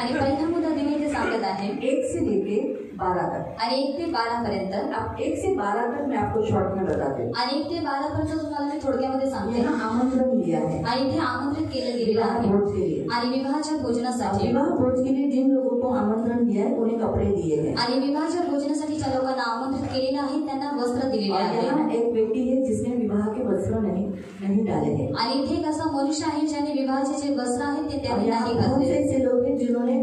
आणि पहिला मुद्दा देव इथे सांगत आहे 1 से लेके 12 तक। आणि 1 ते 12 पर्यंत। अब 1 से 12 तक मैं आपको शॉर्ट में बताती हूँ। आणि 1 ते 12 पर्यंत तुम्हाला मी थोडक्यामध्ये सांगते। यहाँ आमंत्रण दिया है आणि इथे आमंत्रित केलं गेलेलं आहे भोज के लिए। आणि विवाहाच्या भोजनासाठी। विवाह भोज के लिए जिन लोगों को आमंत्रण दिया है उन्हें कपड़े दिए हैं। आणि विवाहाच्या भोजनासाठी ज्या लोकांना आमंत्रित केलेलं आहे त्यांना वस्त्र दिलेले आहे। यहाँ एक व्यक्ति है जिसने विवाह के वस्त्र नहीं डाले हैं। आणि इथे एक असा मनुष्य आहे ज्याने विवाहाचे जे वस्त्र आहे ते त्यांनी नाही बहुत घातले। ऐसे लोग हैं जिन्होंने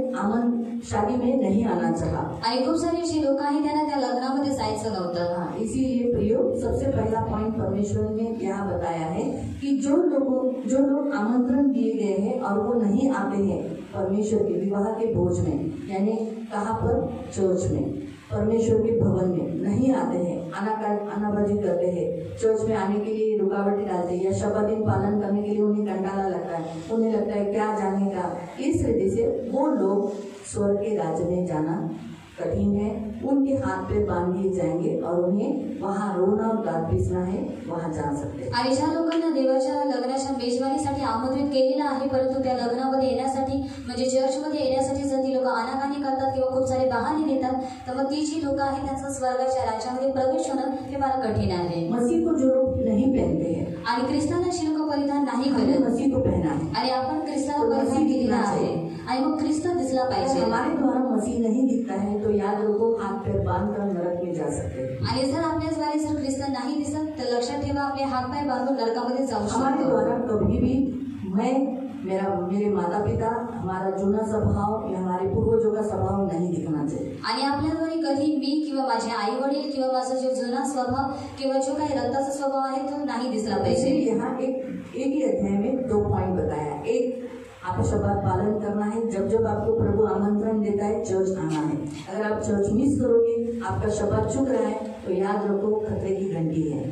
शादी में नहीं आना चाहा। आणि खूप सारे अशी लोक आहेत त्यांना त्या लग्नामध्ये जायचं नव्हतं। इसीलिए प्रियो सबसे पहला पॉइंट परमेश्वर ने यह बताया है कि जो लोग आमंत्रण दिए गए हैं और वो नहीं आते हैं परमेश्वर के विवाह के भोज में, यानी कहाँ पर, चर्च में, परमेश्वर के भवन में नहीं आते हैं, आनाबाजी करते हैं, चर्च में आने के लिए रुकावटें डालते हैं या शब्द दिन पालन करने के लिए उन्हें कंटाला लगता है, उन्हें लगता है क्या जाने का। इस वजह से वो लोग स्वर्ग के राज्य में जाना कठिन है। उनके हाथ पे बांध दिए जाएंगे और उन्हें वहाँ रोना और दांत पीसना है, वहाँ जा सकते हैं। आणि ज्या लोकांना देवाच्या लग्नाच्या मेजवानीसाठी आमंत्रित केलेलं आहे परंतु त्या लग्नामध्ये येण्यासाठी म्हणजे चर्चमध्ये येण्यासाठी जर ती लोक आनाकानी करतात किंवा खूप सारे बहाणे देतात तर मग ती जी लोक आहेत त्यांचं स्वर्गाच्या राज्यामध्ये प्रवेश होणं हे फार कठीण आहे। मसीह को जो लोग नहीं पहनते हैं आणि ख्रिस्ताला शिल्क परिधान नाही करत, मसीह को पहना है आणि आपण ख्रिस्ताला परिधान केलेला आहे आणि मग ख्रिस्त दिसला पाहिजे। हमारे द्वारा मसीह नहीं दिखता है तो याद रखो हाथ पैर बांध कर नरक में जा सकते हैं। आणि जर आपल्याद्वारे जर ख्रिस्त नाही दिसत तर लक्षात ठेवा आपले हात पाय बांधून नरकामध्ये जाऊ शकतो। हमारे द्वारा कभी भी मेरे माता पिता, हमारा जुना स्वभाव या हमारे पूर्वजों का स्वभाव नहीं दिखना चाहिए। आणि आपल्याद्वारे कधी मी किंवा माझे आई वडील किंवा माझा जो जुना स्वभाव किंवा जो काही रक्ताचा स्वभाव आहे तो नाही दिसला पाहिजे। यहाँ एक ही अध्याय में 2 पॉइंट बताया। एक, आपको शब्द पालन करना है, जब आपको प्रभु आमंत्रण देता है चर्च आना है। अगर आप चर्च मिस करोगे, आपका शब्द चूक रहा है तो याद रखो खतरे की घंटी है।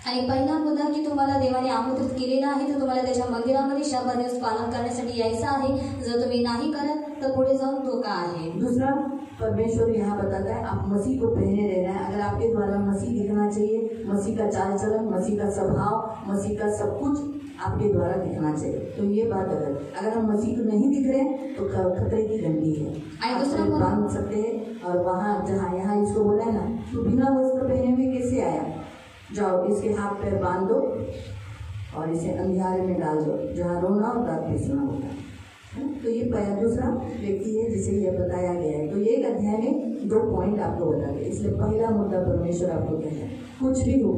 आणि पहिला मुद्दा की तुम्हाला देवाने आमंत्रित केलेला आहे तर तुम्हाला त्याच्या मंदिरामध्ये शब्द दिवस पालन करण्यासाठी यायचं आहे। जर तुम्ही नाही करत तर पुढे जाऊन धोका आहे। दूसरा, परमेश्वर यहाँ बताता है आप मसीह को पहने रहना है। अगर आपके द्वारा मसीह दिखना चाहिए, मसीह का चाल चलन, मसीह का स्वभाव, मसीह का सब कुछ आपके द्वारा दिखना चाहिए। तो ये बात अगर हम मसीह को नहीं दिख रहे तो खतरे की घंटी है। दूसरा बांध सकते हैं और वहाँ जहाँ यहाँ इसको बोला है ना, तो बिना वस्त्र पहने हुए कैसे आया, जाओ इसके हाथ पैर बांध दो और इसे अंधियारे में डाल दो जहाँ रोना और दांत पीसना होता है। तो ये दूसरा व्यक्ति है जिसे यह बताया गया है। तो ये एक अध्याय में 2 पॉइंट आपको बता दिए। इसलिए पहला मुद्दा परमेश्वर आपको कहता है कुछ भी हो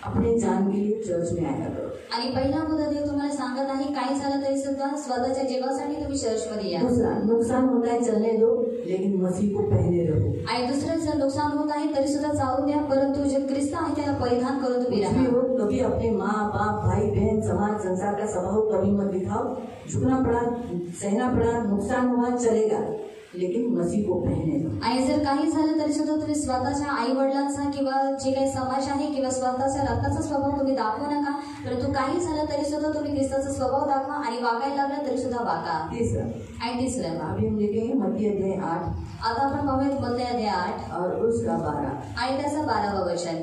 अपने जान के लिए चर्च में आया करो। आणि पहिला मुद्दा देव तुम्हाला सांगत आहे काही झालं तरी सुद्धा स्वतःच्या जीवासाठी तुम्ही चर्चमध्ये या। दूसरा, नुकसान होता है चलने दो लेकिन मसीह को पहने रहो। आणि दुसरं, जर नुकसान होत आहे तरी सुद्धा चालू द्या परंतु जे ख्रिस्त आहे त्याला परिधान करून तुम्ही राहा। कभी अपने माँ बाप भाई बहन समाज संसार का स्वभाव कभी मत दिखाओ। झुकना पड़ा, सहना पड़ा, नुकसान हुआ, चलेगा, लेकिन मसीह को पहने दो। आणि जर काही झालं तरी सुद्धा तुम्ही स्वतःच्या आई वडिलांचा किंवा जे काही समाज आहे किंवा स्वतःचा रक्ताचा स्वभाव तुम्ही दाखवू नका, परंतु काही झालं तरी सुद्धा तुम्ही ख्रिस्ताचा स्वभाव दाखवा आणि वागायला लागला तरी सुद्धा वागा। आणि तिसरं, अभी हम देखेंगे मत्ती अध्याय 8। आता आपण पाहूया मत्ती अध्याय 8 और उसका 12 आणि त्याचा 12वा वचन।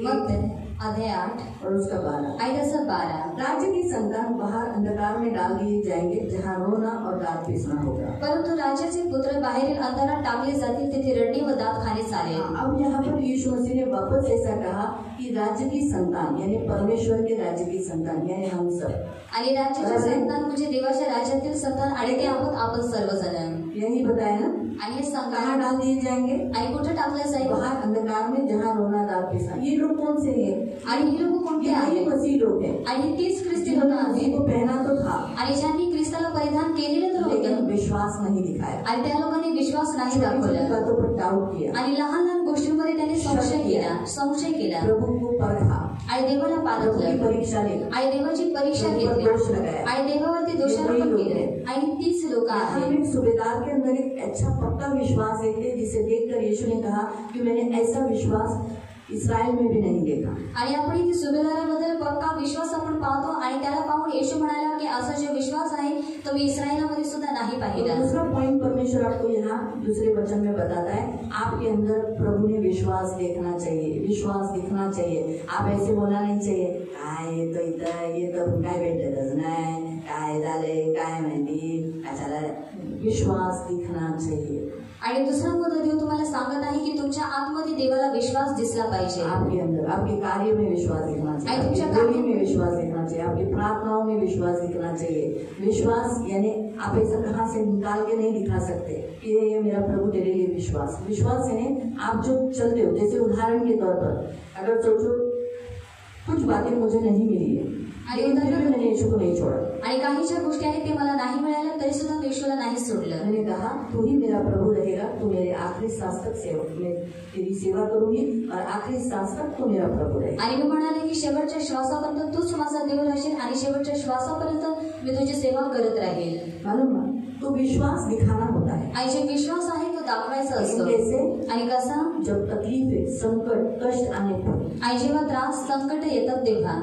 मत्ती अध्याय 8 और उसका 12 आणि त्याचा 12। राज्य की संतान बाहर अंधकार में डाल दिए जाएंगे जहाँ रोना और दांत पीसना होगा। परंतु राज्याचे पुत्र बाहेरील अंधारात टाकले जातील तिथे रडणे व दात खाणे चालेल। अब यहाँ पर यीशु मसीह ने वापस ऐसा कहा कि राज्य की संतान यानी परमेश्वर के राज्य की संतान यानी हम सब, आणि राज्याचे संतान म्हणजे देवाच्या राज्यातील संतान आणि ते आहोत आपण सर्वजण। यही बताया ना। आणि हे कहाँ डाल दिए जाएंगे, आणि कुठे टाकले जाईल, बाहर अंधकार में जहाँ रोना दांत पीसना। ये लोग कौन से हैं? आणि हे लोक कोणते आहेत? मसीह लोग हैं। आणि तीच ख्रिस्ती लोक आहेत को पहना तो था आणि ज्यांनी ख्रिस्ताला परिधान केलेलं तर होतं, विश्वास नहीं दिखाया आणि त्या लोकांनी विश्वास नाही दाखवला बातों पर डाउट किया आणि लहान लहान गोष्टींमध्ये त्यांनी संशय केला प्रभु को परखा आणि देवाला पारखलं, परीक्षा ली आणि देवाची परीक्षा घेतली दोष लगाया आणि देवावरती दोषारोपण केलं। आणि तीच लोक आहेत। सूबेदार के अंदर एक अच्छा पक्का विश्वास देखते जिसे देखकर यीशु ने कहा कि मैंने ऐसा विश्वास इस्रायल में भी नहीं देखा। आणि आपण इथे सुभेदाराबद्दल पक्का विश्वास आपण पाहतो आणि त्याला पाहून येशू म्हणाला की असा जो विश्वास आहे तो मी इस्रायलामध्ये सुद्धा नाही पाहिला। दूसरा पॉइंट परमेश्वर आपको यहाँ दूसरे वचन में बताता है आपके अंदर प्रभु ने विश्वास देखना चाहिए, विश्वास दिखना चाहिए। आप ऐसे बोलना नहीं चाहिए काय तो इथं ये तो काय भेटतच नाही, काय झाले काय माहिती, कशाला विश्वास दिखना चाहिए। आणि दुसरा मुद्दा देव तुम्हाला सांगत आहे की तुमच्या आतमध्ये देवाला विश्वास दिसला पाहिजे। आपके अंदर आपके कार्य में विश्वास दिखना चाहिए, आपकी बोली में विश्वास दिखना चाहिए, आपकी प्रार्थनाओं में विश्वास दिखना चाहिए। विश्वास यानी आप ऐसा कहाँ से निकाल के नहीं दिखा सकते कि ये मेरा प्रभु तेरे लिए विश्वास। विश्वास यानी आप जो चलते हो, जैसे उदाहरण के तौर पर अगर सोचो कुछ बातें मुझे नहीं मिली है मैंने यीशु को नहीं छोड़ा, आणि काही ज्या गोष्टी आहेत ते मला नाही मिळाल्या तरी सुद्धा मी येशूला नाही सोडलं। मैंने कहा तू ही मेरा प्रभु रहेगा, तू मेरे आखिरी सांस तक सेवा, मैं तेरी सेवा करूंगी और आखिरी सांस तक तू मेरा प्रभु रहेगा। आणि मी म्हणाले की शेवटच्या श्वासापर्यंत तूच माझा देव राहशील आणि शेवटच्या श्वासापर्यंत मी तुझी सेवा करत राहील। मालूम ना, तो विश्वास दिखाना होता है। आणि जे विश्वास आहे तो दाखवायचा असतो। कैसे? आणि कसा? जब तकलीफ है, संकट कष्ट आने पर, आणि जेव्हा त्रास संकट येतात तेव्हा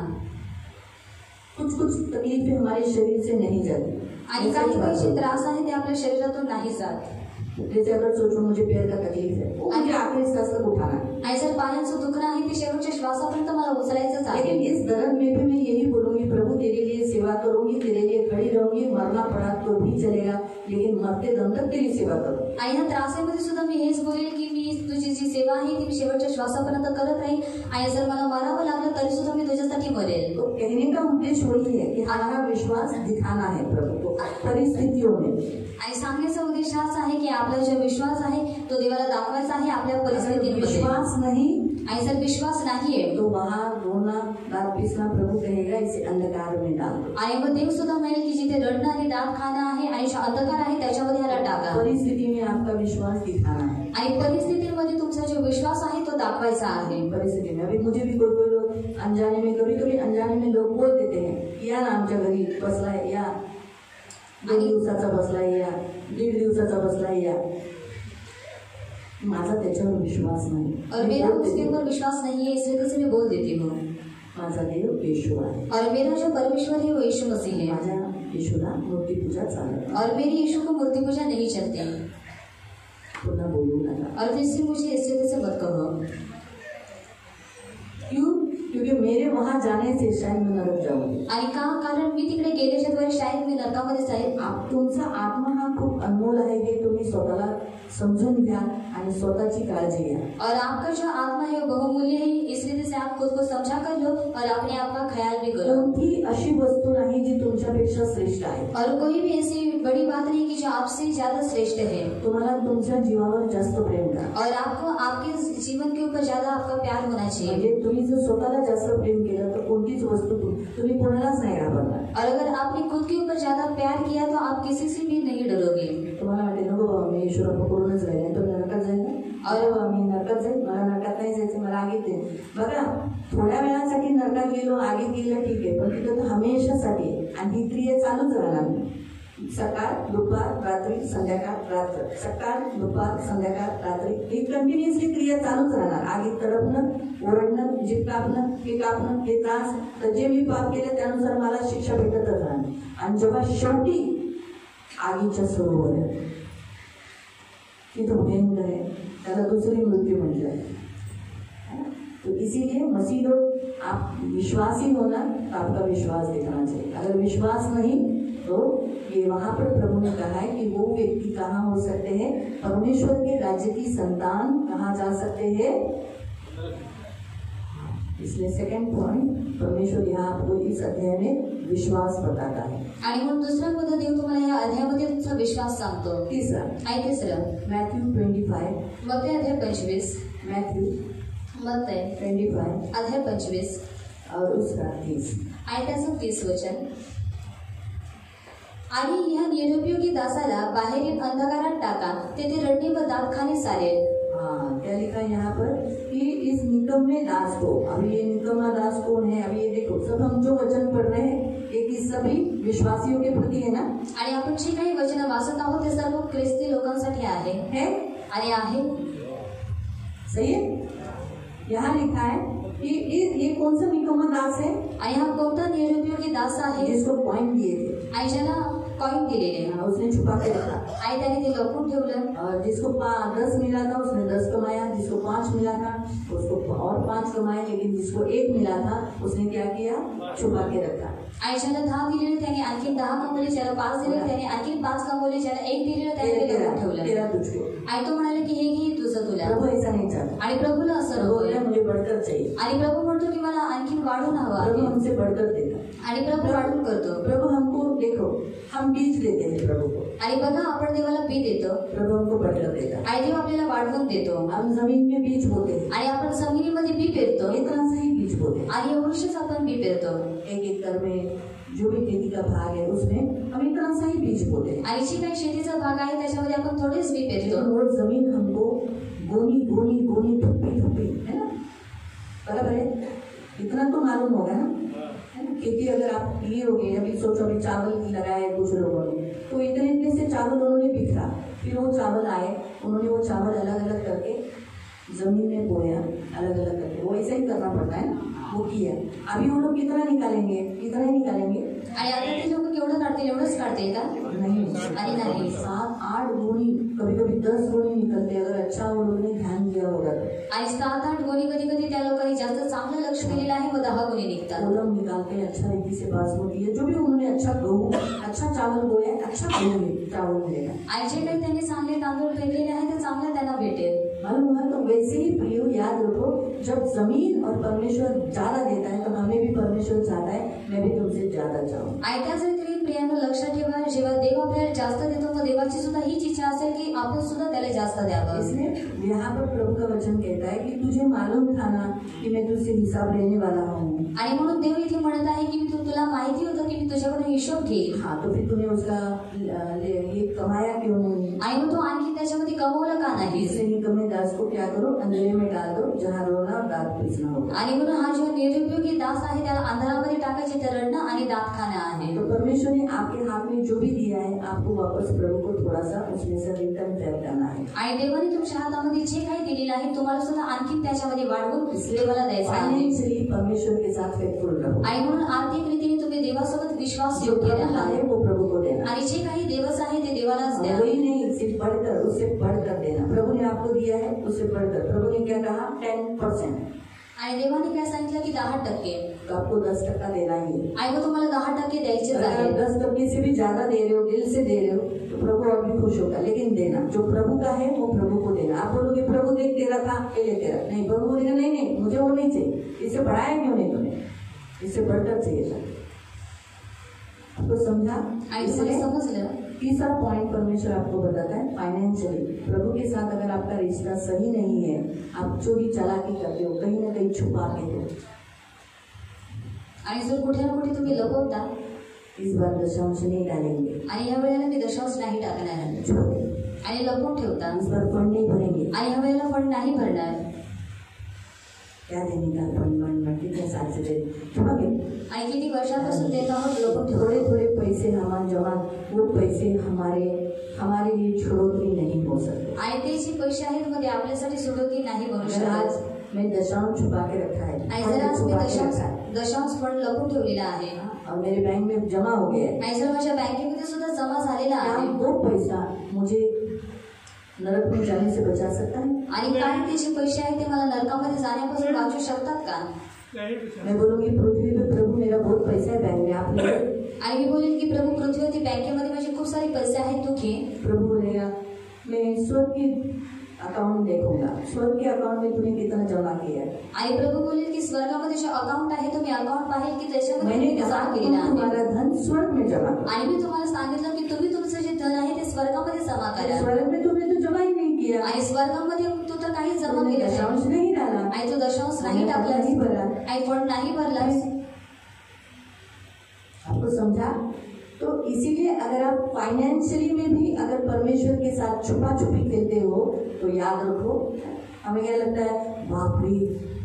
कुछ तकलीफें हमारे शरीर से नहीं जाती, आणि काही जे त्रास आहे ते आपल्या शरीरातून नाही जात। जैसे अगर सोचो मुझे पैर का तकलीफ है, वो मुझे आखिरी सांस तक उठाना है। आणि जर पायांचं दुखणं आहे ते शेवटच्या श्वासापर्यंत मला उचलायचंच आहे। लेकिन इस दर्द में भी मैं यही बोलूंगी, प्रभु तेरे लिए सेवा करूंगी, तेरे लिए खड़ी रहूंगी, मरना पड़ा तो भी चलेगा, लेकिन मरते दम तक तेरी सेवा करूंगी। आणि ह्या त्रासामध्ये सुद्धा मी हेच बोलेल की मी तुझी जी सेवा आहे ती मी शेवटच्या श्वासापर्यंत करत राहील आणि जर मला मरावं लागलं तरी सुद्धा मी तुझ्यासाठी मरेल। तो कहने का उद्देश्य वही है कि हमारा विश्वास दिखाना है प्रभु को परिस्थितियों में। आणि सांगण्याचा उद्देश हाच आहे की आपला जो विश्वास आहे तो देवाला दाखवायचा आहे आपल्या परिस्थितीमध्ये। विश्वास नहीं आणि जर विश्वास नाहीये तो बाहर रोना दांत पीसना प्रभू कहेगा इसे अंधकार में डाल दो। आणि मग देव सुद्धा म्हणेल की जिथे रडणं आणि दात खाणं आहे आणि जो अंधकार आहे त्याच्यामध्ये ह्याला टाका। परिस्थिति में आपका विश्वास दिखाना है आणि परिस्थितीमध्ये तुमचा जो विश्वास आहे तो दाखवायचा आहे। परिस्थिति में अभी मुझे भी कोई लोग अनजाने में कभी अनजाने में लोग बोल देते हैं या ना आमच्या घरी बसलाय या 2 दिवसाचा बसलाय या 1.5 दिवसाचा बसलाय या, माझा त्याच्यावर विश्वास नाही और मेरा उसके ऊपर विश्वास नहीं है इसलिए कैसे मैं बोल देती हूँ। माझा देव येशू आहे और मेरा जो परमेश्वर है वो यीशु मसीह है। माझ्या येशूला मूर्ति पूजा चालत और मेरी यीशु को मूर्ति पूजा नहीं चलती। पुन्हा बोलू नका। और फिर से मुझे इससे कैसे मत कहो। क्यों? क्योंकि मेरे वहां जाने से शायद मैं नरक जाऊंगी। आणि का? कारण मी तिकडे गेल्याच्याद्वारे शायद मी नरकामध्ये जाईल। आप तुमचा आत्मा हा खूप अनमोल आहे हे तुम्ही स्वतःला समजून घ्या आणि स्वतःची काळजी घ्या। और आपका जो आत्मा है वो बहुमूल्य है, इस रीति से आप खुद को समझा कर लो और अपने आप का ख्याल भी करो। कोणती अशी वस्तू नाही जी तुमच्यापेक्षा श्रेष्ठ आहे और कोई भी ऐसी बड़ी बात नहीं कि जो आपसे ज्यादा श्रेष्ठ है। तुम्हाला तुमच्या जीवावर जास्त प्रेम करा और आपको आपके जीवन के ऊपर ज्यादा आपका प्यार होना चाहिए। म्हणजे तुम्ही जर स्वतःला जास्त प्रेम केलं तर कोणतीच वस्तू तुम्ही कोणालाच नाही घाबरणार। और अगर आपने खुद के ऊपर ज्यादा प्यार किया तो आप किसी से भी नहीं डरोगे। तुम्हाला वाटते नको बाबा मी ईश्वर पकडूनच राहील तो नरकात जाईल ना, अरे बाबा मी नरकात जाईल, मला नरकात नाही जायचं, मला आगीत जाईल। बघा थोड्या वेळासाठी नरकात गेलो आगीत गेलं ठीक आहे, पण तिथं तर हमेशासाठी आहे आणि ही क्रिया चालूच राहणार। सकाळ दुपार रात्री संध्याकाळ रात्र, सकाळ दुपार संध्याकाळ रात्री ही कंटिन्युअसली क्रिया चालूच राहणार। आगीत तडपणं, ओरडणं, जीभ कापणं, हे त्रास, तर जे मी पाप केले त्यानुसार मला शिक्षा भेटतच राहणार। आणि जेव्हा शेवटी आगीच्या सरोवर आहे तिथं भयंकर आहे, त्याला दूसरी मृत्यू म्हणजे आहे। तो इसीलिए मसीह लोग आप विश्वासी होना तो आपका विश्वास दिखाना चाहिए। अगर विश्वास नहीं तो ये वहां पर प्रभु ने कहा है कि वो व्यक्ति कहाँ हो सकते हैं, परमेश्वर के राज्य की संतान कहाँ जा सकते हैं। इसलिए सेकंड पॉइंट परमेश्वर यहाँ आपको इस अध्याय में विश्वास बताता है। आणि म्हणून दुसरा मुद्दा देव तुम्हाला या अध्यायामध्ये तुमचा विश्वास सांगतो। तीसरा आणि तिसरं मॅथ्यू 25 मत्तय अध्याय 25 मॅथ्यू मत्तय 25 अध्याय 25 और उसका 30 आणि त्याचं 30 वचन। आणि ह्या निरुपयोगी दासाला बाहेरील अंधकारात टाका, तेथे रडणे व दात खाणे सारेल। हाँ, क्या लिखा है यहाँ पर कि इस निकम्मे दास को, अभी ये निकम्मा दास कौन है, अभी ये देखो सब हम जो वचन पढ़ रहे हैं एक ही सभी विश्वासियों के प्रति है ना। आणि आपण जे काही वचन वाचत आहोत ते सर्व ख्रिस्ती लोकांसाठी आहे आणि आहे। सही है। यहाँ लिखा है कि ये कौन सा निकम्मा दास है, आणि हा कोणता निरुपयोगी दास आहे जिसको पॉइंट दिए थे आणि ज्याला कॉइन दिलेले, उसने छुपा के रखा आणि त्याने ते लपवून ठेवलं। और जिसको 10 मिला था उसने 10 कमाया, जिसको 5 मिला था उसको और 5 कमाए, लेकिन जिसको 1 मिला था उसने क्या किया, छुपा के रखा। आणि ज्याला 10 दिलेले त्याने आणखी 10 कमवले, ज्याला 5 दिलेले त्याने आणखी 5 कमवले, ज्याला 1 दिलेलं त्याने लपून ठेवलं. आणि तो म्हणाले की हे घे तुझं तुला. प्रभु ऐसा नहीं चाहता. आणि प्रभूला असं नकोय. मुझे बढ़कर चाहिए. आणि प्रभू म्हणतो की मला आणखी वाढून हवं. प्रभु हमसे बढ़कर देता. आणि प्रभू वाढून करतो. प्रभु हमको देखो, हम बीज देते हैं प्रभु को. आणि बघा आपण देवाला बी देतो, प्रभु हमको बढ़कर देता. आणि देव आपल्याला वाढवून देतो. हम जमीन में बीज बोते हैं. आणि आपण जमिनीमध्ये बी पेरतो. एक तरह से ही बीज बोते हैं. आणि एवढंच आपण बी पेरतो. एक एकड़ में जो भी खेती का भाग है उसमें हम एक तरह से ही बीज बोते हैं. आणि जी काही शेतीचा भाग आहे त्याच्यामध्ये आपण थोडेच बी पेरतो. वो जमीन हमको गोनी गोनी गोनी ठुप्पी ठुप्पी है ना, बराबर है. इतना तो मालूम होगा ना, है ना. खेती अगर आप किए होगे, अभी सोचो अभी चावल लगाए कुछ लोगों ने, तो इतने इतने से चावल उन्होंने बिखरा, फिर वो चावल आए, उन्होंने वो चावल अलग अलग करके जमीन में बोया, अलग अलग करके. वो ऐसा ही करना पड़ता है ना, वो किया. अभी वो लोग कितना निकालेंगे, कितना ही निकालेंगे. आणि आता ते लोक केवढं काढतील, एवढंच काढतील का? नहीं. आणि नाही, 7-8 गोनी, कभी कभी 10 गोनी निकलते, अगर अच्छा वो लोगों ने ध्यान दिया होगा तो. आणि 7-8 गोणी कधी कधी त्या लोकांनी जास्त चांगलं लक्ष दिलेलं आहे, मग 10 गोणी निघतात. वो लोग निकालते हैं अच्छा रीति से बासमती है, जो भी उन्होंने अच्छा गहूँ, अच्छा चावल बोया, अच्छा चावल मिलेगा. आणि जे काही त्यांनी चांगले तांदूळ पेरलेले आहे ते चांगलं त्यांना भेटेल. मालूम हुआ. तो वैसे ही प्रियो याद रखो, जब जमीन और परमेश्वर ज्यादा देता है तो हमें भी परमेश्वर चाहता है मैं भी तुमसे ज्यादा चाहूँ. आणि त्याच रीतीने प्रियांनो लक्षात ठेवा, जेव्हा देव आपल्याला जास्त देतो मग देवाची सुद्धा हीच इच्छा असेल की आपण सुद्धा त्याला जास्त द्यावं. इसलिए यहाँ पर प्रभु का वचन कहता है कि तुझे मालूम था ना कि मैं तुझसे हिसाब लेने वाला हूँ. आणि म्हणून देव इथे म्हणत आहे की तुला माहिती होतं की मी तुझ्याकडून हिशोब घेईल. हाँ, तो फिर तूने उसका ये कमाया क्यों नहीं. आणि मग तू आणखी त्याच्यामध्ये कमवलं का नाही. इसलिए निकम्मे दास को क्या करो, अंधेरे में डाल दो जहाँ रोना और दांत पीसना होगा. आणि म्हणून हा जो निरुपयोगी दास आहे त्याला अंधारामध्ये टाकायचे, तर रडणं आणि दात खाणं आहे. तो परमेश्वर ने आपके हाथ में जो भी दिया है आपको वापस प्रभु को थोड़ा सा उसमें से रिटर्न करना है. आणि देवाने तुमच्या हातामध्ये जे काही दिलेलं आहे तुम्हाला सुद्धा आणखी त्याच्यामध्ये वाढवून देवाला द्यायचं आहे. फाइनेंशियली परमेश्वर के साथ फेथफुल रहो. आणि म्हणून आर्थिक रीतीने तुम्ही देवासोबत विश्वास योग्य राहा. वो प्रभु को देना. आणि जे काही देवच आहे ते देवालाच द्या. वही नहीं, सिर्फ बढ़कर, उससे बढ़कर देना. प्रभु ने आपको दिया है उससे बढ़कर. प्रभु ने क्या कहा, 10%. आणि देवाने काय सांगितलं की 10%. तो आपको 10% देना ही है. आणि मग तुम्हाला 10% द्यायचेच आहे. 10% से भी ज्यादा दे रहे हो, दिल से दे रहे हो, तो प्रभु और भी खुश होगा. लेकिन देना जो प्रभु का है वो प्रभु को देना. आप बोलोगे प्रभु देख दे रखा ये लेते रहा, नहीं. प्रभु बोलेगा नहीं नहीं मुझे वो नहीं चाहिए, इससे बढ़ाया क्यों नहीं तूने, इससे बढ़कर चाहिए था. आपको समझा. आणि तुम्हाला समजलं. तीसरा पॉइंट परमेश्वर आपको बताता है फाइनेंशियली. प्रभु के साथ अगर आपका रिश्ता सही नहीं है, आप चोरी चालाकी करते हो, कहीं ना कहीं छुपा के हो. आणि जर कुठे ना कुठे तुम्ही लपवता, इस बार दशांश नहीं डालेंगे, आणि या वेळेला मी दशांश नाही टाकणार, आणि लपवून ठेवता, इस बार फंड नहीं भरेंगे, आणि या वेळेला फंड नाही भरणार. क्या देने का फंड कितने साल से दे आणि किती वर्षापासून देत आहोत लपवून. थोड़े थोड़े पैसे हमारे जमा, वो पैसे हमारे लिए छोड़ोतरी नहीं हो सकते. आणि ते जे पैसे आहेत मध्ये आपल्यासाठी सोडोती नाही बनू शकत. आज मैं दशांश छुपा के रखा है, आणि जर आज मी दशांश फंड लपवून ठेवलेला आहे और मेरे बैंक में जमा हो गया है, आणि जर माझ्या बँकेमध्ये सुद्धा जमा झालेला आहे, वो पैसा मुझे नरक में जाने से बचा सकता है. आणि काय ते जे पैसे आहेत ते मला नरकामध्ये जाण्यापासून वाचू शकतात का. मैं बोलूंगी पृथ्वी पे प्रभु मेरा बहुत पैसा है बैंक में, आप ले. आणि मी बोलेन की प्रभु पृथ्वीवरती बँकेमध्ये माझे खूप सारे पैसे आहेत, तू घे. प्रभु बोलेगा मैं स्वर्ग के अकाउंट देखूंगा, स्वर्ग के अकाउंट में तूने कितना जमा किया है. आणि प्रभु बोलेल की स्वर्गामध्ये जो अकाउंट आहे तो मी अकाउंट पाहिल की त्याच्यामध्ये मैंने जमा केलेला आहे. तुम्हारा धन स्वर्ग में जमा करो. आणि मी तुम्हाला सांगितलं की तुम्ही तुमचं जे धन आहे ते स्वर्गामध्ये जमा करा. स्वर्ग में तुमने तो जमा ही नहीं किया. आणि स्वर्गामध्ये तू तर काही जमा केलं दशांश नहीं डाला, आणि तो दशांश नाही टाकला, नहीं भरा, आणि फंड नाही भरलास. आपको समझा. तो इसीलिए अगर आप फाइनेंशियली में भी अगर परमेश्वर के साथ छुपा छुपी खेलते हो तो याद रखो. हमें क्या लगता है, बाप रे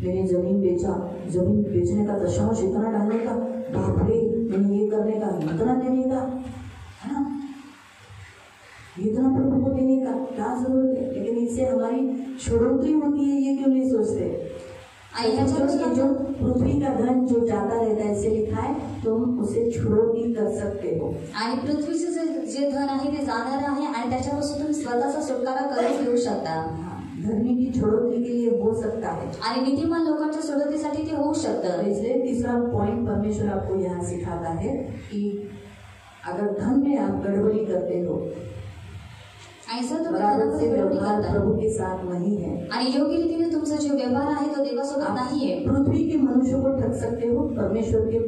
मैंने जमीन बेचा, जमीन बेचने का दशांश इतना डालने का, बाप रे मैंने ये करने का, इतना देने का, है ना, इतना प्रभु को देने का क्या जरूरत है. लेकिन इससे हमारी छोड़ोतरी होती है, ये क्यों नहीं सोचते. जो पृथ्वी का धन जो जाता रहता है, ऐसे लिखा है तुम उसे छोड़ोगी कर सकते हो. आणि पृथ्वीचे जे धन आहे ते जाणार आहे आणि त्याच्यापासून तुम्ही स्वतःचा सुटकारा करून घेऊ शकता. धर्मी की छोड़ोतरी के लिए हो सकता है आणि नीतिमान लोकांच्या सोडतीसाठी ते होऊ शकतं. इसलिए तीसरा पॉइंट परमेश्वर आपको यहाँ सिखाता है कि अगर धन में आप गड़बड़ी करते हो, आणि जर तुम्ही बराबर से धनामध्ये गडबडी व्यवहार करता प्रभु के साथ नहीं है, आणि योग्य रीतीने तुमचा जो व्यवहार आहे तो देवासोबत नाहीये, पृथ्वी के मनुष्य को ठग सकते हो, परमेश्वर के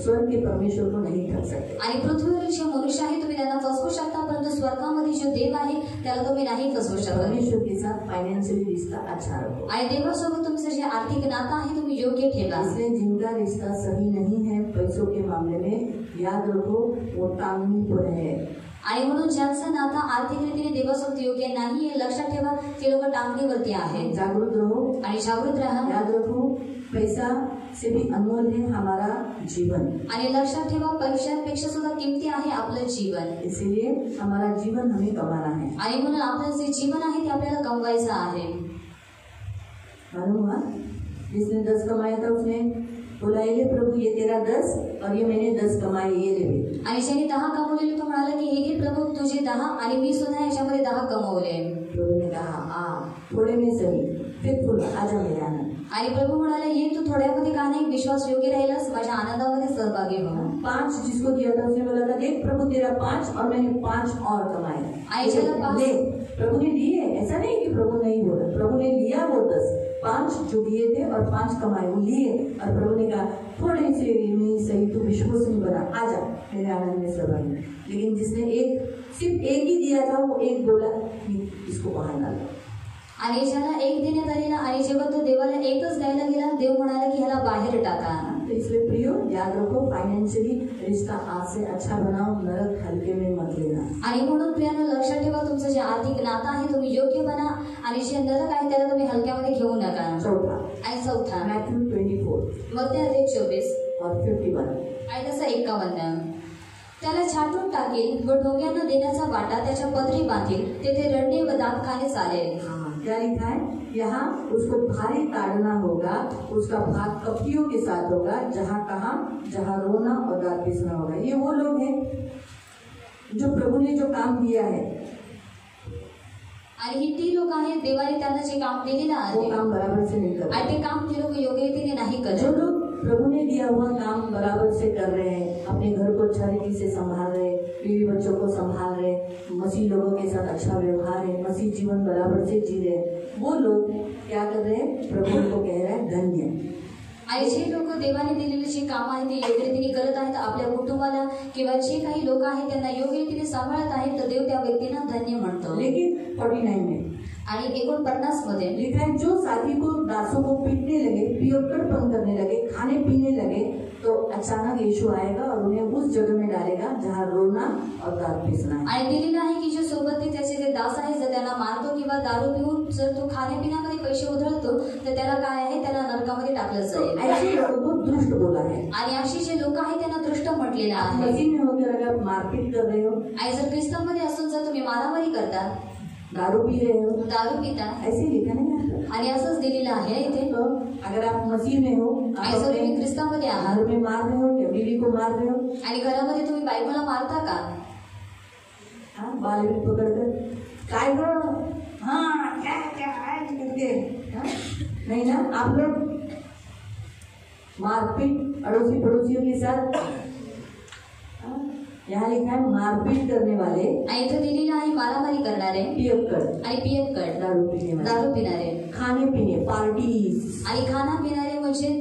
स्वर्ग के परमेश्वर को नहीं ठग सकते. आणि पृथ्वीवरील जे मनुष्य आहे तुम्ही त्यांना फसवू शकता, परंतु स्वर्गामध्ये जो देव आहे त्याला तुम्ही नाही फसवू शकत. परमेश्वर के साथ फाइनेंशियली रिश्ता अच्छा रखो. आणि देवासोबत तुमचं जे आर्थिक नातं आहे तुम्ही योग्य ठेवा. इसलिए जिनका रिश्ता सही नहीं है पैसों के मामले में, याद रखो वो टांगनी पर है. आणि म्हणून ज्यांचं नातं आर्थिक रीतीने देवासोबत योग्य नाही हे लक्षात ठेवा, ते लोक टांगणीवरती आहेत. जागरूक रहो आणि जागृत राहा. याद रखो पैसा से भी अनमोल है हमारा जीवन. आणि लक्षात ठेवा पैशापेक्षा सुद्धा किमती आहे आपलं जीवन. इसीलिए हमारा जीवन हमें कमाना है. आणि म्हणून आपलं जे जीवन आहे ते आपल्याला कमवायचं आहे. मालूम हुआ जिसने 10 कमाया था उसने बोला ये प्रभु ये तेरा 10 और ये मैंने 10 कमाए ये ले. आणि ज्यांनी 10 कमवलेले तो म्हणाला की हे घे प्रभू तुझे 10 आणि मी सुद्धा याच्यामध्ये 10 कमवले. प्रभु ने कहा थोड़े में सही फिर आजा मेरे आनंद. आणि प्रभू म्हणाले ये तू थोड्यामध्ये का नाही विश्वास योग्य राहिलास माझ्या आनंदामध्ये सहभागी हो. 5 जिसको दिया था उसने बोला था देख प्रभु तेरा 5 और मैंने 5 और कमाए. आणि ज्याला 5 ले प्रभु ने दिए, ऐसा नहीं कि प्रभु नहीं बोला, प्रभु ने लिया वो 10 5 जो दिए थे और 5 कमाए वो लिए. और प्रभु ने कहा थोड़े से में सही तू विश्वसनीय बना आजा मेरे आनंद में सहभागी. लेकिन जिसने सिर्फ एक ही दिया था वो एक बोला इसको बाहर डालो. आणि ज्याला एक देण्यात आलेला आणि जेव्हा तो देवाला एकच द्यायला गेला देव म्हणाला की ह्याला बाहेर टाका. तो इसलिए प्रियो याद रखो फाइनेंशियली रिश्ता आज से अच्छा बनाओ, नरक हल्के में मत लेना. आणि म्हणून प्रियानं लक्षात ठेवा तुमचं जे आर्थिक नातं आहे तुम्ही योग्य बना आणि जे नरक आहे त्याला तुम्ही हलक्यामध्ये घेऊ नका. आणि चौथा मॅथ्यू 24 मत्ते 24 और 51 आणि त्याचा 51 त्याला छाटून टाकील व ढोंग्यांना देण्याचा वाटा त्याच्या पदरी बांधील तेथे रडणे व दात खाणे चालेल. क्या लिखा है यहाँ? उसको भारी ताड़ना होगा, उसका भाग कपटियों के साथ होगा, जहाँ रोना और दांत पीसना होगा. ये वो लोग हैं जो प्रभु ने जो काम दिया है आणि ही ती लोक आहेत देवाने त्यांना जे काम दिलेलं आहे वो काम बराबर से नहीं करते. आणि ते काम ते लोक योग्य रीतीने नाही जो करत. लोग प्रभु ने दिया हुआ काम बराबर से कर रहे हैं, अपने घर को अच्छा रीति से संभाल रहे, बीवी बच्चों को संभाल रहे, मसीह लोगों के साथ अच्छा व्यवहार है, मसीह जीवन बराबर से जी रहे, वो लोग क्या कर रहे हैं? प्रभु को कह रहे हैं धन्य. आणि जे लोक देवाने दिलेले जे काम आहे ते योग्य रीतीने करत आहेत, आपल्या कुटुंबाला किंवा जे काही लोक आहेत त्यांना योग्य रीतीने सांभाळत आहेत, तर देव त्या व्यक्तींना धन्य म्हणतो. लेकिन 49 में आणि 49 मध्ये लिखा है जो साथी को दासों को पीटने लगे, पियक्कड़पन करने लगे, खाने पीने लगे, तो अचानक यीशु आएगा और उन्हें उस जगह में डालेगा जहाँ रोना और दांत पीसना है. आणि दिलेलं आहे की जो सोबत त्याचे जे दास आहे जर त्यांना मारतो किंवा दारू पिऊन जर तो खाण्यापिण्यामध्ये पैसे उधळतो तर त्याला काय आहे त्याला नरकामध्ये टाकलं जाईल. ऐसे लोगों को दुष्ट बोला है. आणि अशी जे लोक आहेत त्यांना दृष्ट म्हटलेलं आहे. मसीह में होकर अगर मारपीट कर रहे हो, आणि जर ख्रिस्तामध्ये असून जर तुम्ही मारामारी करता, दारू पी रहे हो, दारू पिता, ऐसे लिखा नहीं है. आणि असंच दिलेलं आहे इथे. तो अगर आप मसीह में हो, आप जर तुम्ही अपने ख्रिस्तामध्ये आहात घर में मार रहे हो या बीवी को मार रहे हो, आणि घरामध्ये तुम्ही बायकोला मारता का? बाल भी पकड़कर काय करो करके नहीं ना. आप लोग मारपीट अड़ोसी पड़ोसियों के साथ, यहाँ लिखा है मारपीट करने वाले, आणि इथे दिलेलं आहे मारामारी करणारे, पियक्कड़ आणि पियक्कड़ दारू पीने वाले, दारू पिणारे, खाने पीने पार्टीज, आणि खाना पिणारे म्हणजे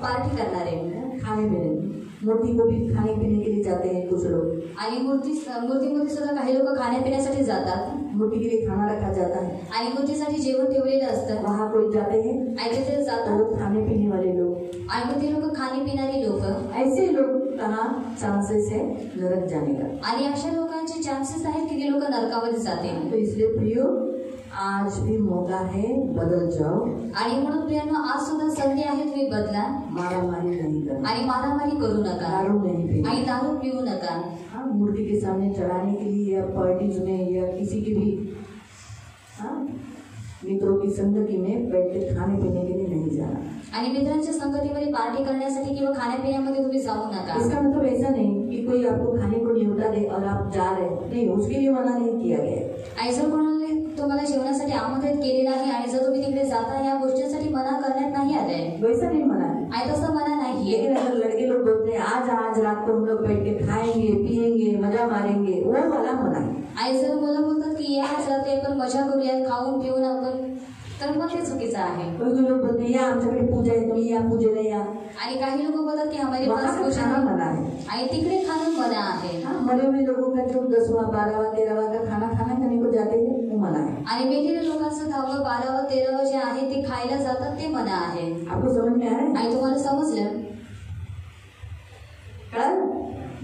पार्टी करणारे. खाने पीने मूर्ति को भी खाने पीने के लिए जाते हैं कुछ लोग. आणि मूर्तीमध्ये सुद्धा काही लोक खाण्यापिण्यासाठी जातात. मूर्ति के लिए खाना रखा जाता है, आणि मूर्तीसाठी जेवण ठेवलेलं असतं. वहाँ कोई जाते हैं आणि तिथे जातात. तो खाने पीने वाले लोग, आणि मग ते लोक खाणे पिणारी लोक, ऐसे लोग कहाँ चांसेस है नरक जाने का. आणि अशा लोकांचे चान्सेस आहेत की ते लोक नरकामध्ये जातील. तो इसलिए प्रियो आज भी मौका है, बदल जाओ. आणि म्हणून प्रियांनो आज सुद्धा संधी आहे, तुम्ही बदला. मारामारी नहीं करना, आणि मारामारी करू नका, दारू नहीं पीना, आणि दारू पिऊ नका. हाँ मूर्ति के सामने चढ़ाने के लिए या पार्टीज में या किसी की भी मित्रों की संगति में बैठ के खाने पीने के लिए नहीं जाना. आणि मित्रांच्या संगतीमध्ये पार्टी करण्यासाठी किंवा खाण्यापिण्यामध्ये तुम्ही जाऊ नका. इसका मतलब ऐसा नहीं कि कोई आपको खाने को न्योता दे और आप जा रहे नहीं, उसके लिए मना नहीं किया गया. आणि जर कोणाला तुम्हाला जेवणासाठी आमंत्रित केलेलं आहे आणि जर वैसा नहीं मना है। आणि तसं मना नाहीये. लेकिन अगर लड़के लोग बोलते हैं आज रात को हम लोग बैठ के खाएंगे पिएंगे मजा मारेंगे, वो वाला मना है. आणि जर मुलं बोलतात की या आज रात्री आपण मजा करूया खाऊन पिऊन आपण, तर मग ते चुकीचं आहे. कोई लोग बोलते हैं या आमच्याकडे पूजा आहे तुम्ही या पूजेला या. आणि काही लोक बोलतात की हमारे पास पूजा खाना मना है. आणि तिकडे खाणं मना आहे. मरे हुए लोगों का जो 10वां 12वां 13वां का खाना खाने को जाते हैं वो मना है. आणि मेलेल्या लोकांचं 10वं 12वं 13वं जे आहे ते खायला जातात ते मना आहे. आपको समझ में आ रहा है? आणि तुम्हाला समजलं कल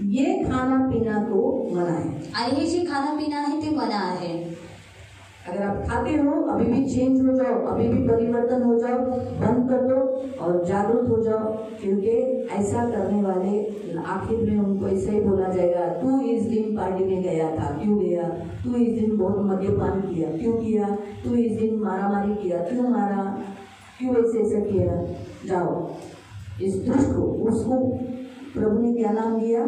ये खाना पीना तो मना है. आणि हे जे खाना पिना आहे ते मना आहे. अगर आप खाते हो अभी भी चेंज हो जाओ, अभी भी परिवर्तन हो जाओ, बंद कर दो और जागरूक हो जाओ. क्योंकि ऐसा करने वाले आखिर में उनको ऐसा ही बोला जाएगा, तू इस दिन पार्टी में गया था, क्यों गया? तू इस दिन बहुत मद्यपान किया, क्यों किया? तू इस दिन मारामारी किया, क्यों मारा? क्यों ऐसे किया? जाओ. इस दुष्ट को, उसको प्रभु ने क्या नाम दिया?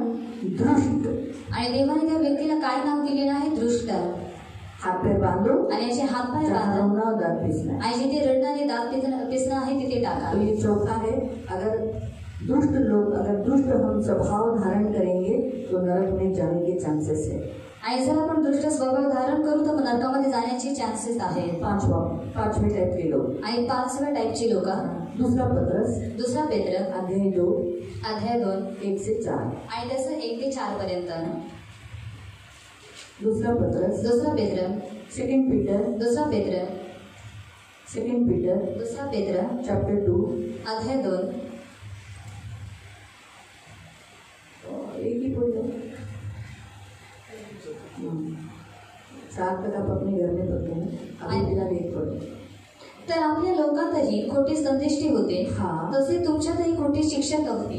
दुष्ट. आणि देवाने त्या व्यक्तीला काय नाव दिलेलं आहे? दृष्ट. हाथ पैर बांधो आणि असे हात पाय बांधा रोना और दांत पिसना. आणि जिथे रडणारे दात पिसणं आहे तिथे टाका. तो ये चौथा है. अगर दुष्ट हम स्वभाव धारण करेंगे तो नरक में जाने के चांसेस है. आणि जर आपण दुष्ट स्वभाव धारण करू तर नरकामध्ये जाण्याचे चान्सेस आहेत. पांचवे टाइप के लोग आणि 5व्या टाइपची लोक. दूसरा पेत्र अध्याय 2 1 से 4 आणि त्याचं 1 ते 4 पर्यंत. दूसरा पेत्र सेकंड पीटर चैप्टर 2 अध्याय 2 एक ही बोल 7 तक आप अपने घर में पढ़ते हैं, अभी फिलहाल एक पढ़ो. तर आपल्या लोकांतही खोटे संदेष्टे होते, हा. तसे तुमच्यातही खोटे शिक्षक होते.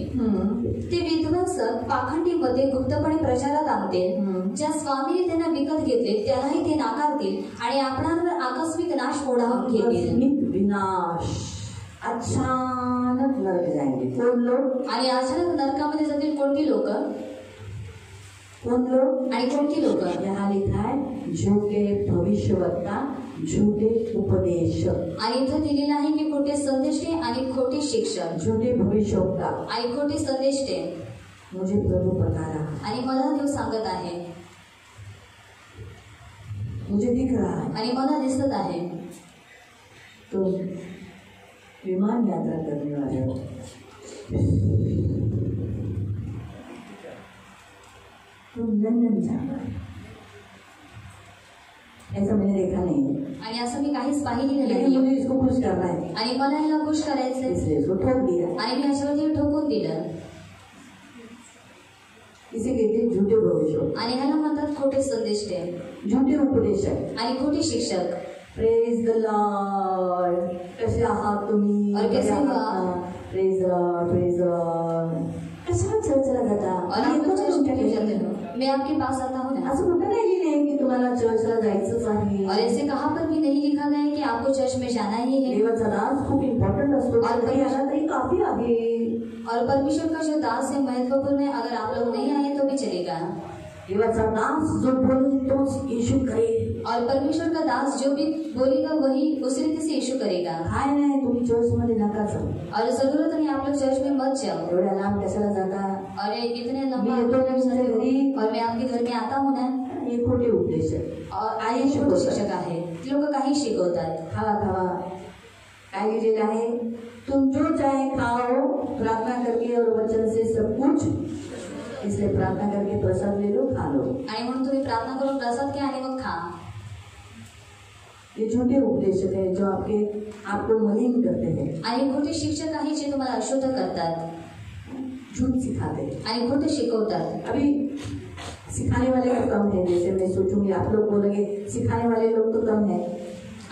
ते विध्वंसक पाखंडीमध्ये गुप्तपणे प्रचारात आणतील. ज्या स्वामीने त्यांना विकत घेतले त्यालाही ते नाकारतील आणि आपणांवर आकस्मिक नाश ओढावून घेतील. विनाश. अचानक नरक जाएंगे. कौन लोग? आणि अचानक नरकामध्ये जातील कोणती लोक? कौन लोग? आणि कोणती लोक? यहाँ लिखा है झूठे भविष्यवक्ता, झूठे उपदेश. आणि इथं दिलेलं आहे की खोटे संदेष्टे आणि खोटे शिक्षक. झूठे भविष्यवक्ता आणि खोटे संदेष्टे. मुझे प्रभु बता रहा, आणि मला देव सांगत आहे, मुझे दिख रहा है आणि मला दिसत आहे. तो विमान यात्रा करने वाले हो. तुम लंदन जाना, ऐसा मैंने देखा नहीं है. आणि असं मी काहीच पाहिलेलं लेकिन नाही. मुझे इसको खुश करना है, आणि मला याला खुश करायचंय, इसलिए इसको ठोक दिया. आणि मी अशावरती ठोकून दिलं. इसे कहते हैं झूठे भविष्य. आणि ह्याला म्हणतात खोटे संदेष्टे, झूठे उपदेशक आणि खोटे शिक्षक. Praise the Lord. कसे आहात तुम्ही? और कैसे हो? Praise Lord. कशाला चर्चला जाता? और आप लोग चर्च में क्यों जाते हो? मैं आपके पास आता हूँ ना. असं कुठं नाही लिहिलंय की तुम्हाला चर्चला जायचंच आहे. और ऐसे कहाँ पर भी नहीं लिखा गया है कि आपको चर्च में जाना ही है. देवाचा दास खूप इम्पॉर्टंट असतो, और कधी आला तरी काफी आहे. और परमेश्वर का जो दास है महत्वपूर्ण है, अगर आप लोग नहीं आए तो भी चलेगा. देवाचा दास जो बोले तो यीशु करे. और परमेश्वर का दास जो भी बोलेगा वही उसी रीति से यीशु करेगा. काय नाही तुम्ही चर्च मध्ये नका जाऊ. और जरूरत नहीं आप लोग चर्च में मत जाओ. एवढ्या लांब कशाला जाता? और इतने लंबा मी येतो ना तुमच्या घरी, और मैं आपके घर में आता हूँ ना. हे खोटे उपदेश. और आई छोटे शिक्षक आहे, लोक काही शिकवतात. खावा काय लिहिलेलं आहे? तुम जो चाहे खाओ, प्रार्थना करके और वचन से सब कुछ. इसलिए प्रार्थना करके प्रसाद ले लो, खा लो. आणि म्हणून तुम्ही प्रार्थना करून प्रसाद घ्या आणि मग खा. ये झूठे उपदेशक है जो आपको मलिन करते हैं. आणि खोटे शिक्षक आहे जे तुम्हाला अशुद्ध करतात, झूठ सिखाते हैं आणि खोटे शिकवतात. अभी सिखाने वाले तो कम है. जैसे मैं सोचूंगी आप लोग बोलेंगे सिखाने वाले लोग तो कम है,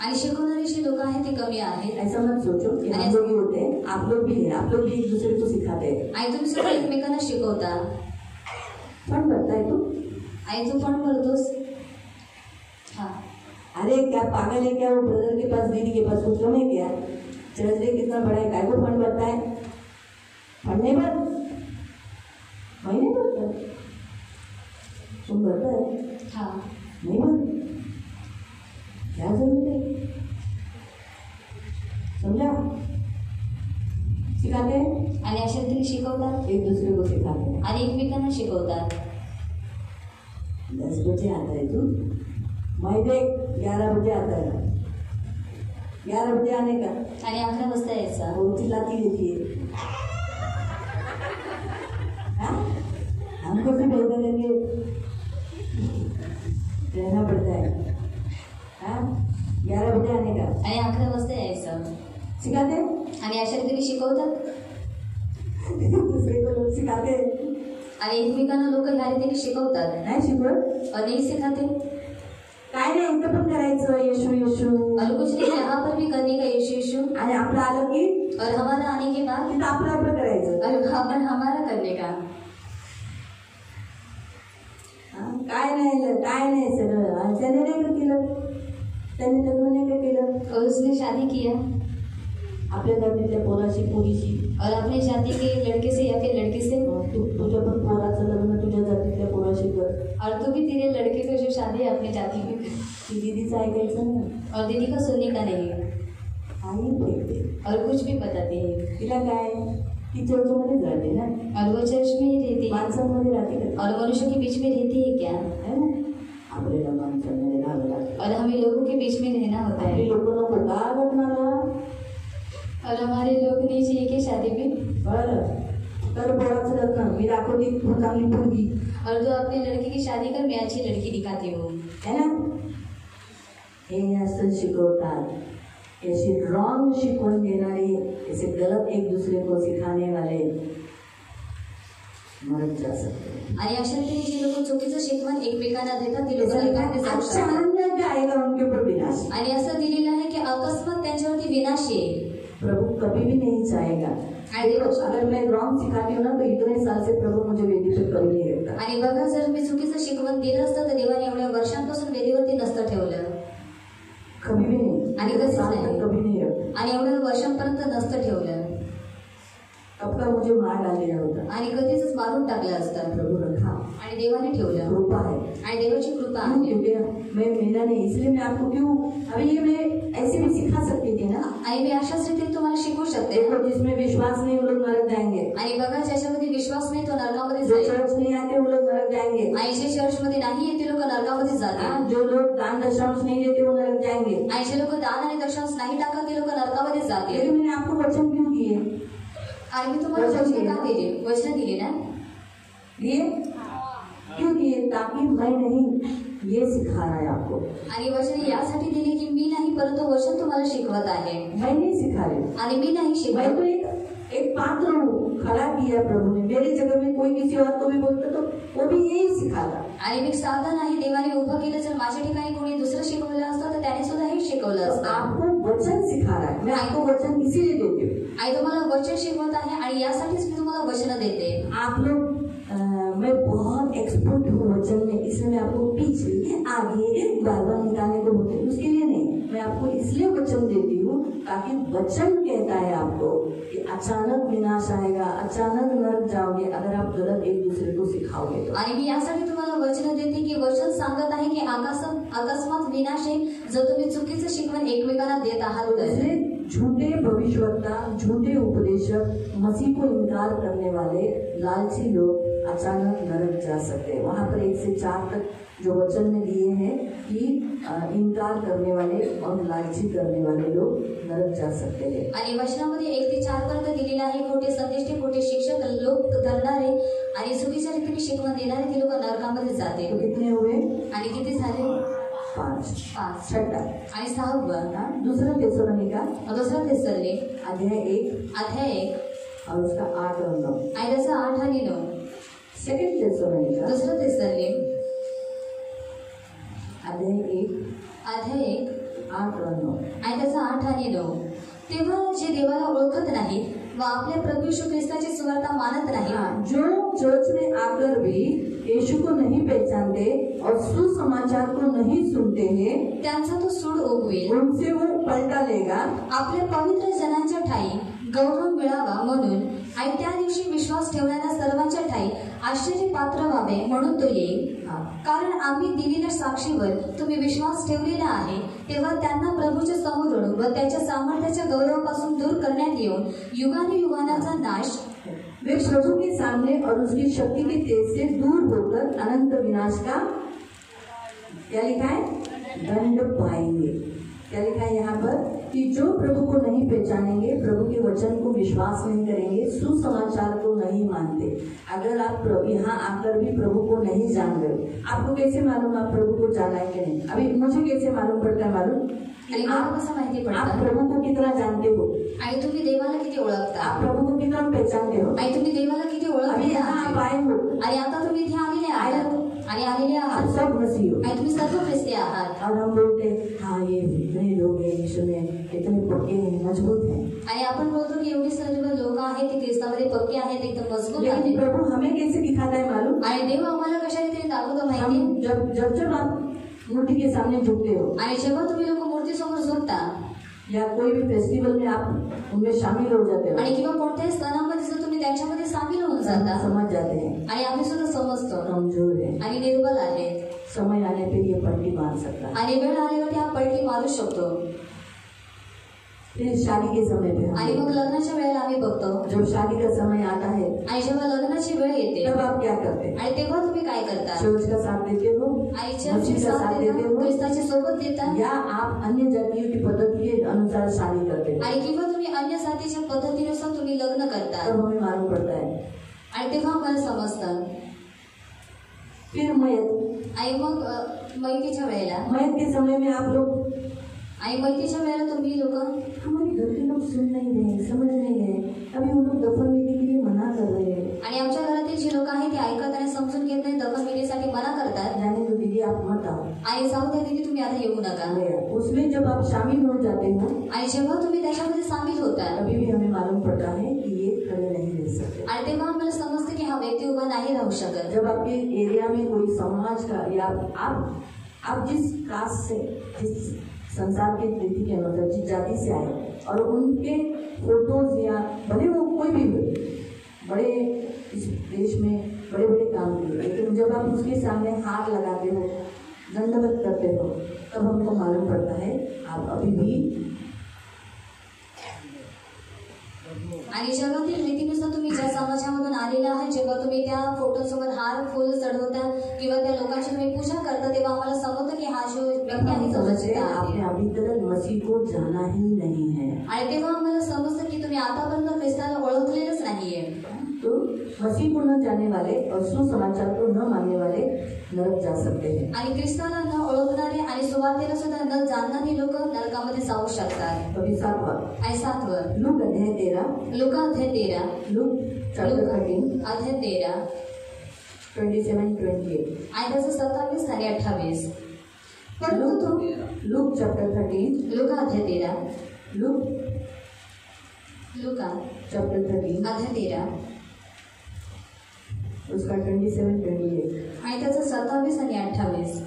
आणि शिकवणारे जे लोक आहेत ते कमी आहेत. ऐसा मत सोचो कि हम लोग ही होते हैं. आप लोग भी हैं, आप लोग भी एक दूसरे को सिखाते हैं. आणि तुम्ही सगळे एकमेकांना शिकवता. फंड भरता है तू? आणि तू फंड भरतोस. हाँ. अरे क्या पागल है क्या? वो ब्रदर के पास दीदी के पास कुछ कम है क्या? चर्च डे कितना बड़ा है, काय को फंड भरता है? फंड नहीं भर, महीने भरता है. तुम भरता है? हाँ. नहीं भर, क्या जरूरत है? समझा? सिखाते आणि अशा रीतीने शिकवतात एक दूसरे को सिखाते हैं। आणि एकमेकांना शिकवतात। 10 बजे आता है तू, मैं देख 11 बजे आता है, 11 बजे आने का, आणि 11 वाजता यायचा। वो चिल्लाती रहती है, हमको भी बेहतर करके रहना पड़ता है। 11 बजे आने का आणि 11 वाजता यायचं सिखाते आणि अशा रीतीने शिकवतात दूसरे को लोग सिखाते आणि एकमेकांना लोक ह्या रीतीने शिकवतात। नाही शिकवत और नहीं सिखाते, काय नाही इथं पण करायचं येशू येशू और कुछ नहीं यहाँ पर भी करने का यीशु यीशु, आणि आपलं आलं की और हमारा आने के बाद तिथं आपलं आपलं करायचं और वहाँ पर हमारा करने का। काय नाही सगळं आणि त्याने नाही का केलं, त्याने लग्न नाही का केलं, और उसने शादी किया आपल्या घरातल्या पोराशी पोरीशी, और अपने जाति के लड़के से या फिर लड़की से, तुझ्या पण पोराचं लग्न तुझ्या जातीतल्या पोराशी कर, और तू भी तेरे लड़के को जो शादी है अपने जाति में कर। ती दीदीचं ऐकायचं ना, और दीदी का सुनने का नहीं आई फेकते और कुछ भी बताते हैं। तिला काय ती चर्चमध्ये जाते ना, और वो चर्च में ही रहती है माणसांमध्ये राहते का, और मनुष्य के बीच में रहती है क्या, है ना, आपल्याला माणसांमध्ये राहावं लागतं, और हमें लोगों के बीच में रहना होता आपली है। लोक नको का लग्नाला, और हमारे लोग नहीं चाहिए कि शादी में, बरं तर पोराचं लग्न मी दाखवते तू चांगली मुलगी, और जो अपने लड़के की शादी कर मैं अच्छी लड़की दिखाती हूँ, है ना, हे असं शिकवतात, ऐसी रॉन्ग शिकवण देणारे, ऐसे गलत एक दूसरे को सिखाने वाले मरत जा सकते। आणि अशा रीतीने जे लोक चुकीचं शिकवण एकमेकांना देतात ते लोक नरकामध्ये जाऊ शकतात। अचानक आएगा उनके ऊपर विनाश, आणि असं दिलेलं आहे की अकस्मात त्यांच्यावरती विनाश येईल। प्रभु कभी भी नहीं चाहेगा, अगर मैं रॉन्ग सिखाती हूँ ना तो इतने साल से प्रभु मुझे वेदी पे कभी नहीं रखता। आणि बघा जर मी चुकीचं शिकवण दिलं असतं तर देवाने एवढ्या वर्षांपासून वेदीवरती नसतं ठेवलं, कभी भी नहीं, आणि कधीच नाही, कभी नहीं रखता, आणि एवढ्या वर्षांपर्यंत नसतं ठेवलं, तब का मुझे मार डाल दिया होता, आणि कधीच मारून टाकलं असतं, प्रभु रखा आणि देवाने ठेवलं, कृपा है, आणि देवाची कृपा आहे। क्योंकि मेरा नहीं, इसलिए मैं आपको क्यों अभी ये मैं ऐसे भी सिखा सकती थी ना, आणि मी अशाच रीतीने तुम्हाला शिकवू शकते। देखो जिसमें विश्वास नहीं वो लोग नरक जाएंगे, आणि बघा ज्याच्यामध्ये विश्वास नाही तो नरकामध्ये जो जाईल, चर्च नहीं आते वो लोग नरक जाएंगे, आणि जे चर्चमध्ये नाही येते लोक नरकामध्ये जातात, जो लोग दान दशांश नहीं देते वो नरक जाएंगे, आणि जे लोक दान आणि दशांश नाही टाकत ते लोक नरकामध्ये जातील। लेकिन मैंने आपको वचन क्यों दिए, आणि मी तुम्हाला वचन का दिले, वचन दिले ना, दिए क्यों दिए, ताकि मैं नहीं ये सिखा रहा है आपको, आणि वचन यासाठी दिले की मी नाही परंतु वचन तुम्हाला शिकवत आहे, मैं नहीं सिखा रही, आणि मी नाही मैं शिकवत। तो एक पात्र हूँ, खड़ा किया प्रभु ने, मेरे जगह में कोई किसी और को भी बोलता तो वो भी यही सिखाता, आणि मी साधन आहे, देवाने उभं केलं, जर माझ्या ठिकाणी कोणी दुसरं शिकवलं असतं तर त्याने सुद्धा हे शिकवलं तो असतं। आपको वचन सिखा रहा है, मैं आपको वचन इसीलिए देती हूँ, आणि तुम्हाला वचन शिकवत आहे, आणि यासाठीच मी तुम्हाला वचन देते। आप लोग मैं बहुत एक्सपर्ट हूँ वचन में, इसलिए मैं आपको पीछे आगे बार-बार निकालने को बोलती हूँ, उसके लिए नहीं, मैं आपको इसलिए वचन देती हूँ ताकि वचन कहता है आपको कि अचानक विनाश आएगा, अचानक नरक जाओगे अगर आप गलत एक दूसरे को सिखाओगे तो। आणि मी यासाठी तुम्हाला वचन देते की वचन सांगत आहे की अकस्मात विनाश येईल जर तुम्ही चुकीचं शिकवण एकमेकांना देत आहात तर। झूठे भविष्यवक्ता, झूठे उपदेशक, मसीह को इनकार करने वाले लालची लोग अचानक नरक जा सकते हैं। वहाँ पर 1 से 4 तक जो वचन में दिए हैं कि इनकार करने वाले और लालची करने वाले लोग नरक जा सकते हैं। आणि वचनामध्ये 1 ते 4 पर्यंत दिलेले आहे खोटे संदेष्टे, खोटे शिक्षक, लोक धरणारे आणि चुकीच्या रीतीने शिकवण देणारे ते लोक नरकामध्ये जाते। तो कितने हुए? आणि किती झाले? 5। छठा आणि 6वां दूसरा थिस्सलुनीका, दुसरा थिस्सलुनीक अध्याय 1 और उसका 8 और 9, आणि त्याचा 8 आणि 9। सेकंड थिस्सलुनीका, दुसरा थिस्सलुनीक अध्याय 1 8 और 9, आणि त्याचा 8 आणि 9। तेव्हा जे देवाला ओळखत नाहीत व आपल्या प्रभू यीशु ख्रिस्ताची सुवार्ता मानत नाही, जो चर्च में आकर भी यीशु को नहीं पहचानते और सुसमाचार को नहीं सुनते हैं, त्यांचा तो सूड उगवेल, उनसे वो पलटा लेगा, आपल्या पवित्र जनांच्या ठाई गौरव मिळावा म्हणून आणि त्या दिवशी विश्वास ठेवणाऱ्या सर्वांच्या ठाई आश्चर्य पात्र व्हावे म्हणून तो येईल. कारण आम्ही दिलेल्या साक्षीवर तुम्ही विश्वास ठेवलेला आहे, तेव्हा त्यांना प्रभूच्या समोरून व त्याच्या सामर्थ्याच्या गौरवापासून दूर करण्यात येऊन युगानुयुगांचा नाश वे प्रभु के सामने और उसकी शक्ति के तेज से दूर होकर अनंत विनाश का क्या लिखा है, दंड पाएंगे. क्या लिखा है यहाँ पर कि जो प्रभु को नहीं पहचानेंगे, प्रभु के वचन को विश्वास नहीं करेंगे, सुसमाचार को नहीं मानते. अगर आप यहाँ आकर भी प्रभु को नहीं जान रहे, आपको कैसे मालूम आप प्रभु को जाना है कि नहीं? अभी मुझे कैसे मालूम पड़ता है? मालूम आप प्रभु को कितना जानते हो आणि तुम्ही देवाला किती ओळखता, आप प्रभु को कितना पहचानते हो आणि तुम्ही देवाला किती ओळखता. आप आए हो आणि आता तुम्ही इथे आलेले आहात आणि आलेले आहात, सब मसीह हो आणि तुम्ही सर्व ख्रिस्ती आहात. और हम बोलते हाँ ये इतने लोग हैं यीशु में, इतने पक्के हैं, मजबूत हैं. आणि आपण बोलतो की एवढी सर्व लोक आहेत ते ख्रिस्तामध्ये पक्के आहेत, एकदम मजबूत आहेत. लेकिन प्रभु हमें कैसे दिखाता है मालूम? आणि देव आम्हाला कशाने तरी दाखवतो माहिती. जब आप मूर्ति के सामने झुकते हो आणि जेव्हा तुम्ही लोक मूर्ती समोर झुकता या कोई भी फेस्टिवल में आप उनमें शामिल हो जाते हो आणि किंवा कोणत्याही सणामध्ये जर तुम्ही त्याच्यामध्ये सामील होऊन जाता, समझ जाते हैं आणि आम्ही सुद्धा समजतो कमजोर है आणि निर्बल आहे. समय आने पे ये पलटी मार सकता है. आणि वेळ आल्यावरती हा पलटी मारू शकतो. फिर शादी के समय पे आणि मग लग्नाच्या वेळेला आम्ही बघतो, जब शादी का समय आता है आणि जेव्हा लग्नाची वेळ येते तब आप क्या करते हैं? आणि तेव्हा तुम्ही काय करता? चर्च का साथ देते हो, आणि मसीह का साथ देते हो, ख्रिस्ताच्या सोबत देता, या आप अन्य जातियों की पद्धति के अनुसार शादी करते हो. आणि किंवा तुम्ही अन्य जातीच्या पद्धतीनुसार तुम्ही लग्न करता. तब हमें मालूम पड़ता है. आणि तेव्हा आम्हाला समजतं. फिर मयत, आणि मग मैतीच्या वेळेला, मयत के समय में आप लोग, आणि मैतीच्या वेळेला तुम्ही लोक, हमारे घर के लोग सुन नहीं रहे, समझ नहीं रहे, अभी उन लोग दफन विधि के लिए मना कर रहे हैं. आणि आमच्या घरातील जे लोक आहेत ते ऐकत आणि समजून घेत नाही, दफन विधीसाठी मना करतात. जाने दो दीदी, आप मत आओ. आणि जाऊ द्या दीदी, तुम्ही आता येऊ नका. उसमें जब आप शामिल हो जाते हो, आणि जेव्हा तुम्ही त्याच्यामध्ये सामील होता, अभी भी हमें मालूम पड़ता है कि ये खड़े नहीं रह सकते. आणि तेव्हा आम्हाला समजतं की हा व्यक्ती उभा नाही राहू शकत. जब आपके एरिया में कोई समाज का या आप जिस कास्ट से, जिस संसार के रीति के अनुसार जिस जाति से आए और उनके फोटोज या भले वो कोई भी हो, बड़े इस देश में बड़े बड़े काम किए, लेकिन जब आप उसके सामने हाथ लगाते हो, दंडवत करते हो, तब हमको मालूम पड़ता है आप अभी भी. आणि जगातील रीतीनुसार तुम्ही ज्या समाजामधून आलेला आहात, जेव्हा तुम्ही त्या फोटोसोबत हार फुल चढवता किंवा त्या लोकांची तुम्ही पूजा करता, तेव्हा आम्हाला समजतं की हा जो व्यक्ती आहे तो मस्जिद आहे. आपने अभी तक मसीह को जाना ही नहीं है. आणि तेव्हा आम्हाला समजतं की तुम्ही आतापर्यंत ख्रिस्ताला ओळखलेलंच नाहीये. तो मसीह को न जाने वाले और सुसमाचार को न मानने वाले नरक जा सकते हैं. आणि ख्रिस्ताला न ओळखणारे आणि सुवार्तेला सुद्धा न जाणणारे लोक नरकामध्ये जाऊ शकतात. अभी 7वां आणि 7वां लूक अध्याय 13, लूका अध्याय 13, लूक चैप्टर 13 अध्याय 13 27-28 आणि त्याचं 27 आणि 28. परंतु तो लूक चैप्टर 13, लूका अध्याय 13, लूका चैप्टर 13 अध्याय 13 उसका 27-28 आणि त्याचं 27 आणि 28.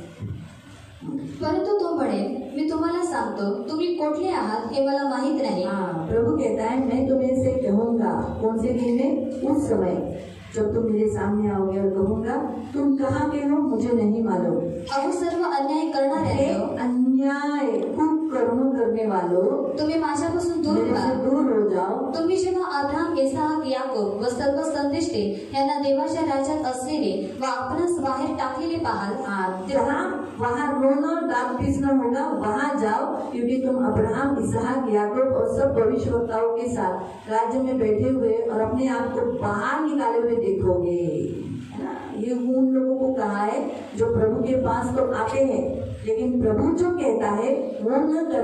परंतु तो म्हणेल, मी तुम्हाला सांगतो, तुम्ही कुठले आहात हे मला माहित नाही. हाँ, प्रभु कहता है मैं तुम्हें से कहूंगा, कौन से दिन में? उस समय जब तुम मेरे सामने आओगे और कहूंगा तुम कहाँ के हो, मुझे नहीं मालूम. अहो सर्व अन्याय करणाऱ्यांनो, अन्याय कुकर्म करने वालों, तुम्ही माझ्यापासून दूर मेरे व्हा. से दूर हो जाओ. तुम्ही जेव्हा अब्राहम, इसाक, याकोब व सर्व संदेष्टे यांना देवाच्या राज्यात असलेले व आपणास बाहेर टाकलेले पाहाल, जहाँ वहाँ रोना और दांत पीसना होगा, वहाँ जाओ, क्योंकि तुम अब्राहम, इसहाक, याकूब और सब भविष्यवक्ताओं के साथ राज्य में बैठे हुए और अपने आप को बाहर निकाले हुए देखोगे. है ना? ये उन लोगों को कहा है जो प्रभु के पास तो आते हैं, लेकिन प्रभु जो कहता है वो न कर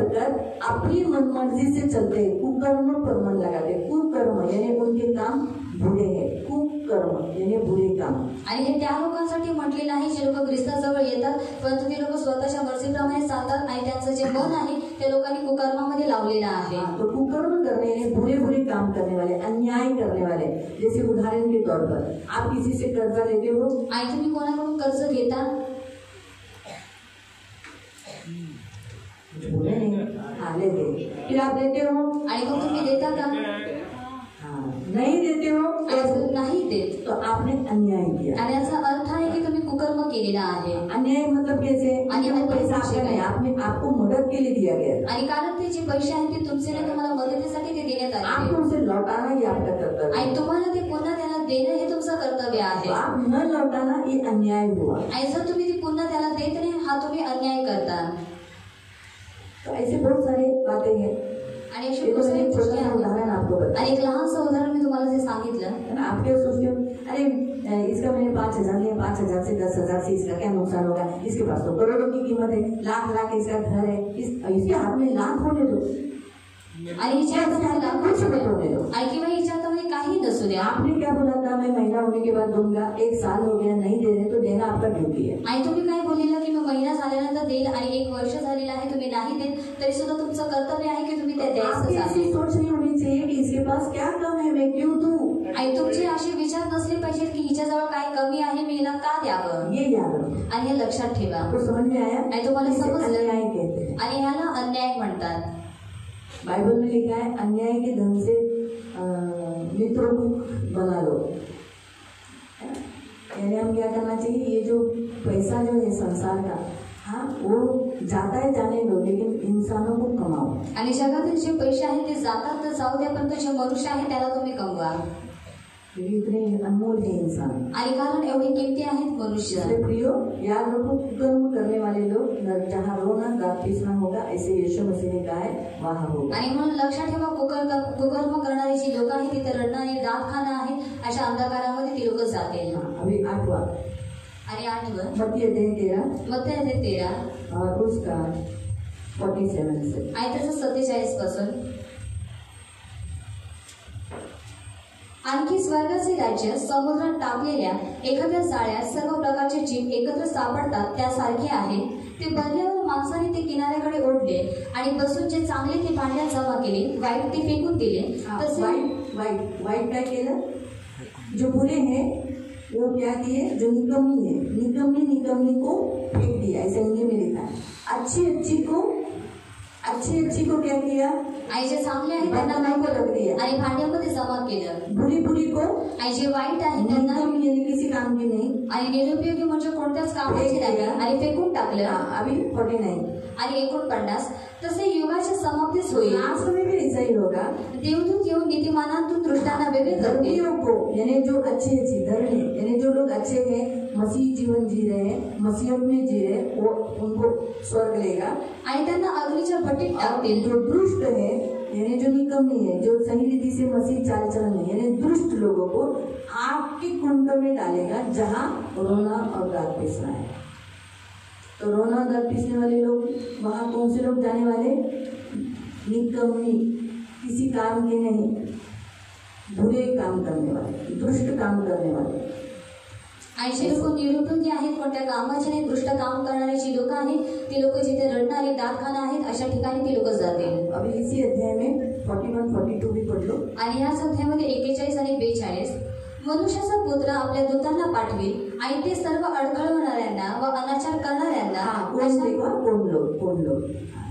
अपनी मनमर्जी से चलते हैं, कुकर्म पर मन लगाते. कुकर्म यानी उनके काम बुरे हैं, कुकर्म यानी बुरे काम. आणि हे त्या लोकांसाठी म्हटलेलं आहे जे लोक ख्रिस्ताजवळ येतात, परंतु ते लोक स्वतःच्या मर्जीप्रमाणे चालतात आणि त्यांचं जे मन आहे ते लोकांनी कुकर्मामध्ये लावलेलं आहे. तो कुकर्म करने यानी बुरे बुरे काम करने वाले, अन्याय करने वाले. जैसे उदाहरण के तौर पर आप किसी से कर्जा लेते हो आणि तुम्ही कोणाकडून कर्ज घेता, बोले नहीं, हाँ लेते, फिर आप देते हो आणि मग तुम्ही देता का? हाँ नहीं देते हो जर नाही देत तो आपने अन्याय किया। आणि याचा अर्थ आहे की तुम्ही कुकर्म केलेला आहे। अन्याय मतलब कैसे? अन्याय पैसा आपका नहीं, आपने आपको मदद के लिए दिया गया, आणि कारण ते जे पैसे आहेत ते तुमचे नाही, तुम्हाला मदतीसाठी ते देण्यात आले, आपको उसे लौटाना ही आपका कर्तव्य है। आणि तुम्हाला ते पुन्हा त्याला देणं हे तुमचं कर्तव्य आहे। आप न लौटाना ये अन्याय हुआ, आणि जर तुम्ही ती पुन्हा त्याला देत नाही हा तुम्ही अन्याय करता। तो ऐसे बहुत सारे बातें हैं। आणि अशी खूप सारी गोष्टी आहेत। उदाहरण आपको आणि एक लहानसं उदाहरण मी तुम्हाला जे सांगितलं, आप क्या सोचते हो, अरे इसका मैंने 5,000 लिया, 5,000 से 10,000 से इसका क्या नुकसान होगा, इसके पास तो करोड़ों की कीमत है, लाख लाख इसका घर है, इसके हाथ में लाख होने दो, आणि हिच्या हातामध्ये कुछ मत होने दो। आणि किंवा हिच्या हातामध्ये काही नसू द्या। आपने क्या बोला था, मैं महीना होने के बाद दूंगा, 1 साल हो गया नहीं दे रहे तो देना आपका ड्यूटी है। आणि तुम्ही काय बोललेलं की मी महिना झाल्यानंतर देईल आणि 1 वर्ष झालेलं आहे तुम्ही नाही देत, तरी सुद्धा तुमचं कर्तव्य आहे की तुम्ही ते द्यायचं आहे। सोच नहीं होनी चाहिए कि इसके पास क्या कम है, मैं क्यों दूं। आणि तुमचे असे विचार नसले पाहिजेत की हिच्याजवळ काय कमी आहे मी हिला का द्यावं, ये याद रखो आणि हे लक्षात ठेवा। आपको समझ में आया? आणि तुम्हाला समजलं, अन्याय कहते हैं, आणि ह्याला अन्याय म्हणतात। बाइबल में लिखा है अन्याय के धन से मित्रों को बना लो। यानी हम क्या करना चाहिए, ये जो पैसा जो है संसार का, हाँ वो जाता है जाने दो, लेकिन इंसानों को कमाओ। आणि जगातील जे पैसे आहेत ते जातात तर जाऊ द्या, पण तो जे मनुष्य आहे त्याला तुम्ही कमवा, क्योंकि इतने अनमोल है इंसान। आणि कारण एवढी किमती आहेत मनुष्य। इसलिए प्रियो याद रखो, कुकर्म करने वाले लोग जहाँ रोना दांत पीसना होगा, ऐसे यीशु मसीह ने कहा है वहाँ होगा। आणि म्हणून लक्षात ठेवा, कुकर्म करणारी जी लोक आहेत तिथे रडणं आणि दात खाणं आहे, अशा अंधकारामध्ये ती लोक जातील। अभी 8वां आणि 8वं मत्ती अध्याय 13 मत्ती अध्याय 13 और उसका 47 से आणि त्याचं 47 पासून, आणखी स्वर्गाचे राज्य समुद्रात टाकलेल्या एखाद्या जाळ्यात सर्व प्रकारचे जीव एकत्र सापडतात त्यासारखे आहे। ते भरल्यावर माणसाने ते किनाऱ्याकडे ओढले आणि बसून जे चांगले ते भांड्यात जमा केले, वाईट ते फेकून दिले। तसे वाइट क्या किया, जो बुरे हैं वो क्या किए, जो निकम्मी है निकम्मी को फेंक दिया, ऐसे हिंदी में लिखा है। अच्छी को क्या किया, आणि जे चांगले आहे त्यांना को रख दिया, आणि भांड्यामध्ये जमा केलं। बुरी को, आणि जे वाईट आहे त्यांना, यानी किसी काम की नहीं, आणि निरुपयोगी म्हणजे कोणत्याच कामाची नाही, आणि फेकून टाकलं। अभी 49 आणि 49 तसे युगाच्या समाप्तीस होईल। लास्ट में भी ऐसा ही होगा, देवदूत येऊन नीतिमानांतून दृष्टांना वेगळे करतील। धर्मियों को, यानी जो अच्छे धर्मी, यानी जो लोग अच्छे हैं, मसीह जीवन जी रहे हैं, मसीह में जी रहे, वो उनको स्वर्ग लेगा, आणि त्यांना अग्नीच्या भट्टीत टाकतील। जो दुष्ट है, यानी जो निकम्मी है, जो सही रीति से मसीह चाल चलन है, यानी दुष्ट लोगों को आग की कुंड में डालेगा, जहाँ रोना और दांत पीसना है। तो रोना दांत पीसने वाले लोग वहाँ कौन से लोग जाने वाले, निकम्मी, किसी काम के नहीं, बुरे काम करने वाले, दुष्ट काम करने वाले। आणि जे लोक निरुपयोगी आहेत, कोणत्या कामाचे नाही, दुष्ट काम करणारी जी लोक आहेत, ती लोक जिथे रडणारे दात खाणं आहेत अशा ठिकाणी ती लोक जातील। अभी इसी अध्याय में 41-42 भी पढ़ लो। आणि याच अध्यायामध्ये 41 आणि 42, मनुष्याचा पुत्र आपल्या दूतांना पाठवेल आणि ते सर्व अडखळवणाऱ्यांना व अनाचार करणाऱ्यांना, कोण लोग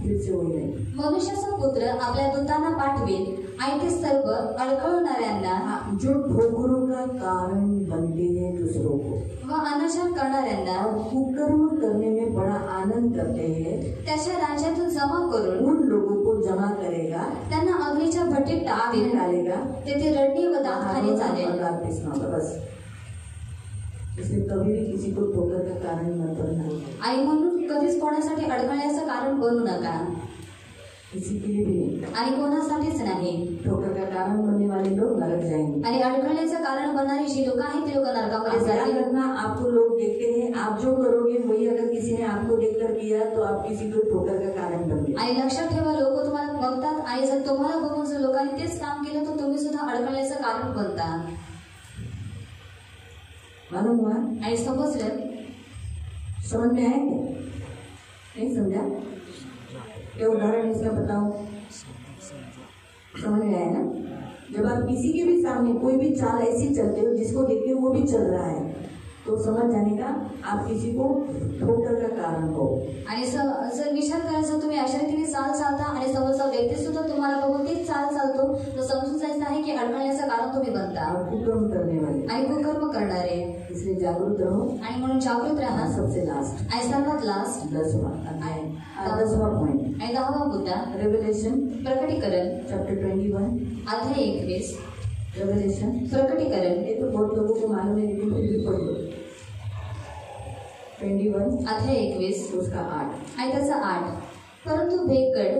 फिर से वही नहीं, मनुष्याचा पुत्र आपल्या दूतांना पाठवेल आणि ते सर्व अडखळवणाऱ्यांना, जो ठोकरों का कारण बनते हैं दूसरों को, व अनाचार करणाऱ्यांना, और कुकर्म करने में बड़ा आनंद करते हैं, त्याच्या राज्यातून जमा करून उन लोगों को जमा करेगा, त्यांना अग्नीच्या भट्टीत टाकतील, डालेगा, तेथे रडणे व दात खाणे चालेल। बस इसलिए कभी भी किसी को ठोकर का कारण न बनना, आणि म्हणून कधीच कोणासाठी अडकण्याचं कारण बनू नका, किसी के लिए भी नहीं, आणि कोणासाठीच नाही। ठोकर का कारण बनने वाले लोग नरक जाएंगे, आणि अडकण्याचं कारण बनणारी जी लोक आहेत ते लोक नरकामध्ये जातील। करना, आपको लोग देखते हैं, आप जो करोगे वही अगर किसी ने आपको देखकर किया तो आप किसी को ठोकर का कारण बन गए। आणि लक्षात ठेवा, लोक तुम्हाला बघतात आणि जर तुम्हाला बघून जर लोकांनी तेच काम केलं तर तुम्ही सुद्धा अडकण्याचं कारण बनता। मालूम हुआ? आणि समजलं, समझ में आया क्या? नहीं समझा? क्या उदाहरण इसका बताओ, समझ में आया ना? जब आप किसी के भी सामने कोई भी चाल ऐसी चलते हो जिसको देख के वो भी चल रहा है, तो समझ जाने का आप किसी को ठोकर का कारण हो। आणि जर विचार करायचा तुम्ही अशा रीतीने चाल चालता आणि समोरचा व्यक्ती सुद्धा तुम्हाला बघून तीच चाल चालतो, तर समजून जायचं आहे की अडकण्याचं कारण तुम्ही बनता कुकर्म करने वाले आणि कुकर्म करणारे, इसलिए जागरूक रहो आणि म्हणून जागृत राहा. सबसे लास्ट आणि सर्वात लास्ट 10वां अध्याय 10वां पॉइंट आणि 10वा मुद्दा रेवलेशन प्रकटीकरण चैप्टर 21 अध्याय 21. रेवलेशन प्रकटीकरण ये तो बहुत लोगों को मालूम है लेकिन फिर भी पढ़ लो 21 अध्याय 21 उसका 8 आणि त्याचा 8. परंतु भेकड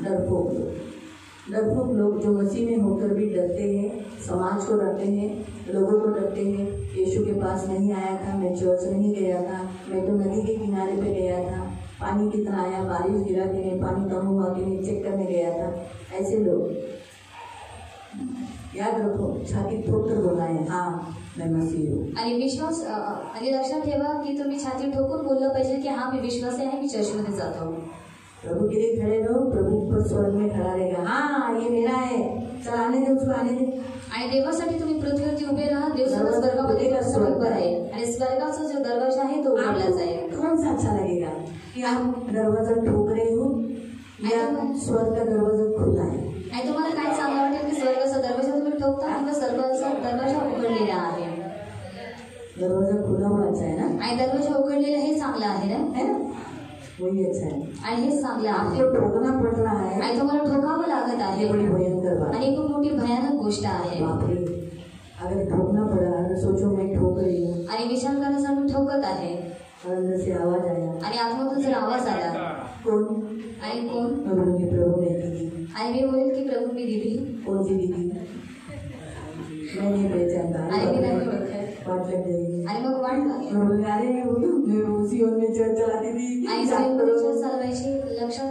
डरपोक लोग जो मसीह में होकर भी डरते हैं, समाज को डरते हैं, लोगों को डरते हैं. यीशु के पास नहीं आया था, मैं चर्च नहीं गया था, मैं तो नदी के किनारे पे गया था, पानी कितना आया, बारिश गिरा कि नहीं, पानी कम हुआ कि नहीं, चेक करने गया था. ऐसे लोग याद रखो, छाती ठोकर बोला है हाँ मैं मसीह हूँ. आणि विश्वास आणि लक्षात ठेवा की तुम्ही छाती ठोकून बोललं पाहिजे की हा मी विश्वासी आहे, मी चर्चमध्ये जातो. प्रभु के लिए खड़े रहो, प्रभु ऊपर स्वर्ग में खड़ा रहेगा. हाँ ये मेरा है, चल आने दे उसको, आने दे. आणि देवासाठी तुम्ही पृथ्वीवरती उभे राहा, देव सुद्धा स्वर्गामध्ये उभा आहे आणि स्वर्गाचा जो दरवाजा आहे तो उघडला जाईल. कौन सा अच्छा लगेगा कि आप दरवाजा ठोक रहे हो या स्वर्ग का दरवाजा खुला है? आणि तुम्हाला काय चांगलं वाटेल की स्वर्गाचा दरवाजा तुम्ही ठोकता किंवा स्वर्गाचा दरवाजा उघडलेला आहे? दरवाजा खुला हुआ अच्छा है ना, आणि दरवाजा उघडलेला हे चांगलं आहे ना, है ना, वही अच्छा है. आणि हे चांगलं आहे. आपको ठोकना पड़ रहा है आणि तुम्हाला ठोकावं लागत आहे, बड़ी भयंकर बात. आणि खूप मोठी भयानक गोष्ट आहे. बाप रे, अगर ठोकना पड़ा, अगर सोचो मैं ठोक रही हूँ आणि विचार करायचा मी ठोकत आहे और अंदर से आवाज आया, आणि आतमधून जर आवाज आला, कौन? आणि कोण? मैं बोलूंगी प्रभु ने दीदी. आणि मी बोलेल की प्रभु मी दीदी. कौन सी दीदी? मैं नहीं पहचानता. आणि मी नाही ओळखत. वाट लग जाएगी. आणि मग वाट लागेल. मैं बोलूंगी अरे मैं उसी ओर में चर्च चलाती थी. आणि चर्च चालवायची लक्षात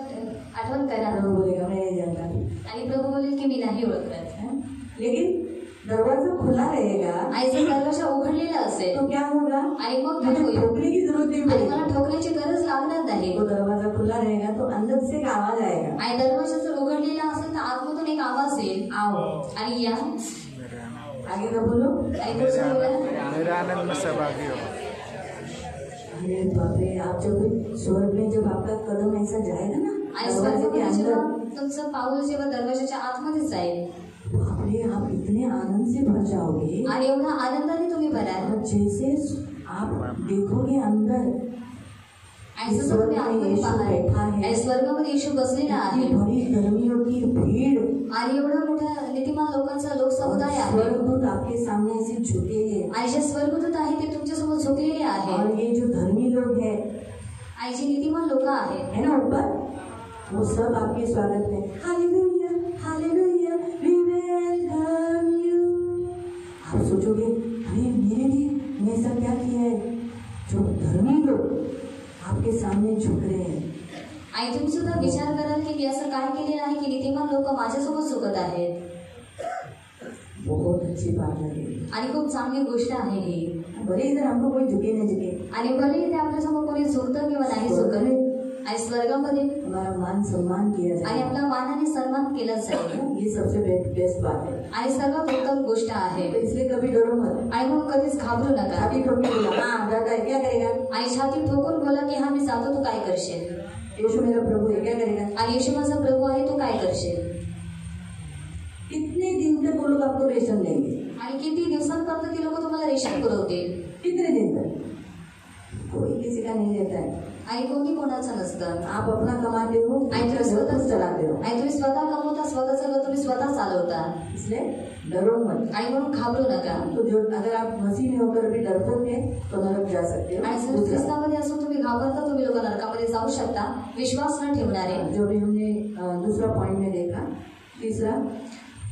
आठवण करा. प्रभु बोलेगा मैं नहीं जानता. आणि प्रभु बोलेल की मी नाही ओळखत. लेकिन दरवाजा खुला रहेगा, आणि जर दरवाजा उघडलेला असेल तो क्या होगा? आणि मग काय होईल? ठोकने की जरूरत नहीं आणि पड़ेगी. मला ठोकण्याची गरज लागणार नाही. वो दरवाजा खुला रहेगा तो अंदर से एक आवाज आएगा, आणि दरवाजा जर उघडलेला असेल तर आतमधून एक आवाज येईल, आओ. आणि या. आगे का बोलो. आणि पुढचं बोला. मेरा आनंद में सहभागी हो. अरे बाप रे, आप जब स्वर्ग में जब आपका कदम ऐसा जाएगा ना आणि दरवाजे के स्वर्गामध्ये अंदर, जेव्हा तुमचं पाऊल जेव्हा दरवाजाच्या आतमध्ये जाईल, बाप रे आप इतने आनंद से भर जाओगे. आणि एवढा आनंदाने तुम्ही भराल. और जैसे आप देखोगे अंदर आणि जसं तुम्ही आतमध्ये पाहाल आणि स्वर्गामध्ये येशू बसलेला आहे, बड़ी धर्मियों की भीड़ आणि एवढा मोठा नीतिमान लोकांचा लोकसमुदाय आहे, स्वर्गदूत आपके सामने ऐसे झुके हैं. आणि जे स्वर्गदूत आहे ते तुमच्यासमोर झुकलेले आहे, और ये जो धर्मी लोग हैं आणि जे नीतिमान लोक आहेत है ना ऊपर, वो सब आपके स्वागत में hallelujah hallelujah we welcome you. आप सोचोगे अरे मेरे लिए मैं ऐसा क्या किया है? जो धर्मी लोग आपके सामने झुक रहे हैं. आणि तुम्ही सुद्धा विचार कराल की मी असं काय केलेलं आहे की नीतिमान लोक माझ्यासोबत झुकत आहेत. बहुत अच्छी बात लगेगी. आणि खूप चांगली गोष्ट आहे ही. भले इधर हमको कोई झुके न झुके, आणि भले ते आपल्यासमोर कोणी झुकतं किंवा नाही झुकत, आणि स्वर्गामध्ये हमारा मान सम्मान किया आणि जाए, आपला मानाने सन्मान केला जाईल. ये सबसे बेस्ट बात है. आणि सर्वात उत्तम गोष्ट आहे. तो इसलिए कभी डरो मत. आणि म्हणून कधीच घाबरू नका. छाती ठोक के बोला हाँ जाता है क्या करेगा? आणि छाती ठोकून बोला की हा मी जातो, तू काय करशील? यीशु मेरा प्रभु है क्या करेगा? आणि येशू माझा प्रभू आहे, तू काय करशील? कितने दिन तक वो लोग आपको रेशन देंगे? आणि किती दिवसांपर्यंत ती लोक तुम्हाला रेशन पुरवतील? कितने दिन तक? कोई किसी का नहीं देता है. आणि कोणी कोणाचं नसतं. आप अपना कमाते हो आणि तुम्ही स्वतः चलाते हो. आणि तुम्ही स्वतः कमवता, स्वतःचं घर तुम्ही स्वतः चालवता. इसलिए डरो मत. आणि म्हणून घाबरू नका. तो जो अगर आप मसीह में होकर भी डरपोक है तो नरक जा सकते हो. आणि जर ख्रिस्तामध्ये असून तुम्ही घाबरता, तुम्ही लोक नरकामध्ये जाऊ शकता. विश्वास न ठेवणारे. जो भी हमने दूसरा पॉइंट में देखा. तीसरा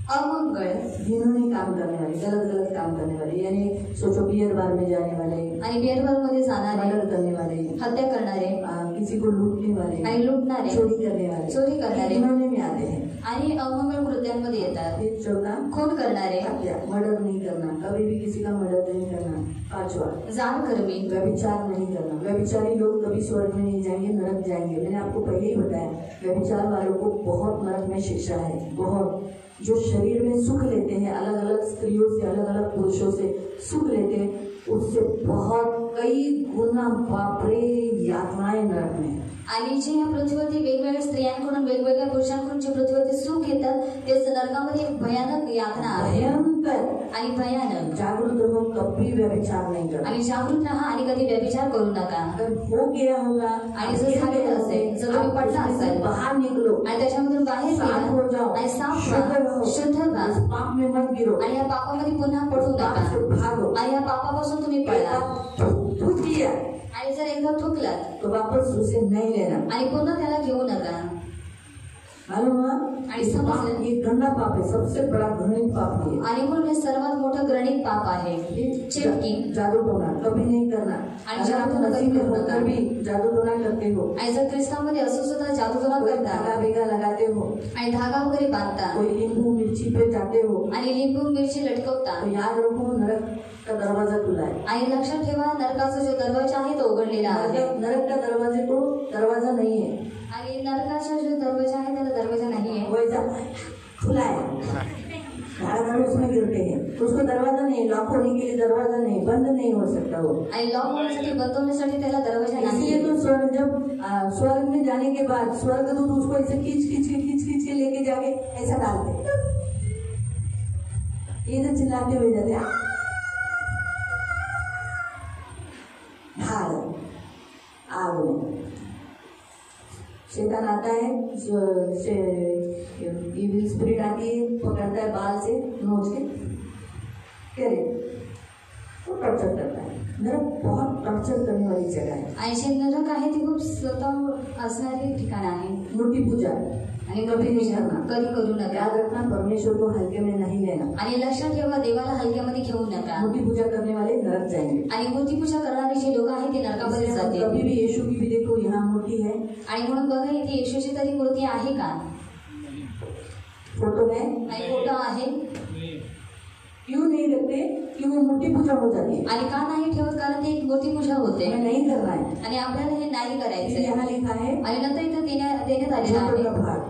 अमंगळ, जिन्होंने काम करने वाले, गलत काम करने वाले, यानी सोचो बियर बार में जाने वाले, आणि बियर बार मध्ये जाणारे, मर्डर करने वाले, हत्या करणारे, किसी को लूटने वाले, आणि लुटणारे, चोरी करने वाले, चोरी करणारे, जिन्होंने में आते हैं. आणि अमंगळ कृत्यांमध्ये येतात. फिर चौथा खून करणारे, हत्या, मर्डर नहीं करना, कभी भी किसी का मर्डर नहीं करना. पांचवा जाणकर्मी, व्यभिचार नहीं करना. व्यभिचारी लोग कभी स्वर्ग में नहीं जाएंगे, नरक जाएंगे. मैंने आपको पहले ही बताया व्यभिचार वालों को बहुत नरक में शिक्षा है. बहुत जो शरीर में सुख लेते हैं, अलग अलग स्त्रियों से, अलग अलग पुरुषों से सुख लेते हैं, उससे बहुत कई गुना बापरे यातनाएं नरक में. आणि जे या पृथ्वीवरती वेगवेगळ्या स्त्रियांकडून वेगवेगळ्या पुरुषांकडून जे पृथ्वीवरती सुख घेतात तेच नरकामध्ये एक भयानक यातना आहे. भयंकर आणि भयानक. जागृत रहो, कभी व्यभिचार नहीं करना. आणि जागृत राहा आणि कधी व्यभिचार करू नका. अगर हो गया होगा आणि जर झालेलं असेल, जर तुम्ही पडला असाल, बाहर निकलो आणि त्याच्यामधून बाहेर साफ हो जाओ आणि साफ व्हा, शुद्ध व्हा, पाप में मत गिरो आणि या पापामध्ये पुन्हा पडू नका. भागो. आणि या पापापासून तुम्ही पळा. थूक दिया आणि जर एकदा थुकलात तो वापस उसे नहीं लेना. आणि पुन्हा त्याला घेऊ नका. मालूम हुआ? आणि समजलं? ये गंदा पाप है, सबसे बड़ा घृणित पाप है. आणि म्हणून हे सर्वात मोठं ग्रणित पाप आहे. चिटकिंग. जादू टोना कभी नहीं करना. आणि अगर आप जादू टोना मसीह में कभी नहीं होकर भी जादू टोना करते हो, आणि जर ख्रिस्तामध्ये असं सुद्धा जादूटोना कोई करता धागा बेगा लगाते हो, आणि धागा वगैरे बांधता कोई नींबू मिर्ची पे जाते हो, आणि लिंबू मिरची लटकवता, तो याद रखो नरक का दरवाजा खुला है. आणि लक्षात ठेवा नरकाचा जो दरवाजा आहे तो उघडलेला आहे. नरक का दरवाजे को दरवाजा नहीं है, आणि नरकाचा जो दरवाजा आहे त्याला दरवाजा नाही आहे. वैसा खुला है. धाड़ उसमें गिरते हैं, उसको दरवाजा नहीं, लॉक होने के लिए दरवाजा नहीं, बंद नहीं हो सकता वो. आणि लॉक होण्यासाठी बंद होण्यासाठी त्याला दरवाजा नाही. इसलिए तो स्वर्ग जब स्वर्ग में जाने के बाद स्वर्गदूत उसको ऐसे खींच के लेके जाके ऐसा डालते, इधर चिल्लाते हुए जाते आग में. शैतान आता है, इविल स्पिरिट आती है, पकड़ता है बाल से नोच के, करे वो टॉर्चर करता है. नरक बहुत टॉर्चर करने वाली जगह है. आणि नरक आहे ती खूप स्वतः असणारी ठिकाण आहे. मूर्ति पूजा आणि कधी करू नका. याद रखना, परमेश्वर को हल्के में नहीं लेना. आणि लक्षात ठेवा देवाला हलक्यामध्ये घेऊ नका. मूर्ति पूजा करने वाले नरक जाएंगे. आणि मूर्तीपूजा करणारे जे लोक आहेत ते नरकामध्ये जातील. कभी भी यीशु की भी देखो यहाँ मूर्ति है, आणि म्हणून बघा इथे येशूची तरी मूर्ती आहे का? फोटो है, आणि फोटो आहे. क्यों नहीं रखते? क्यों वो मूर्ति पूजा हो जाती है. आणि का नाही ठेवत? कारण ते एक मूर्तीपूजा होते हमें नहीं करना है. आणि आपल्याला हे नाही करायचंय. यहाँ लिखा है आणि नंतर इथं देण्यात आलेला छोटो का आहे भाग,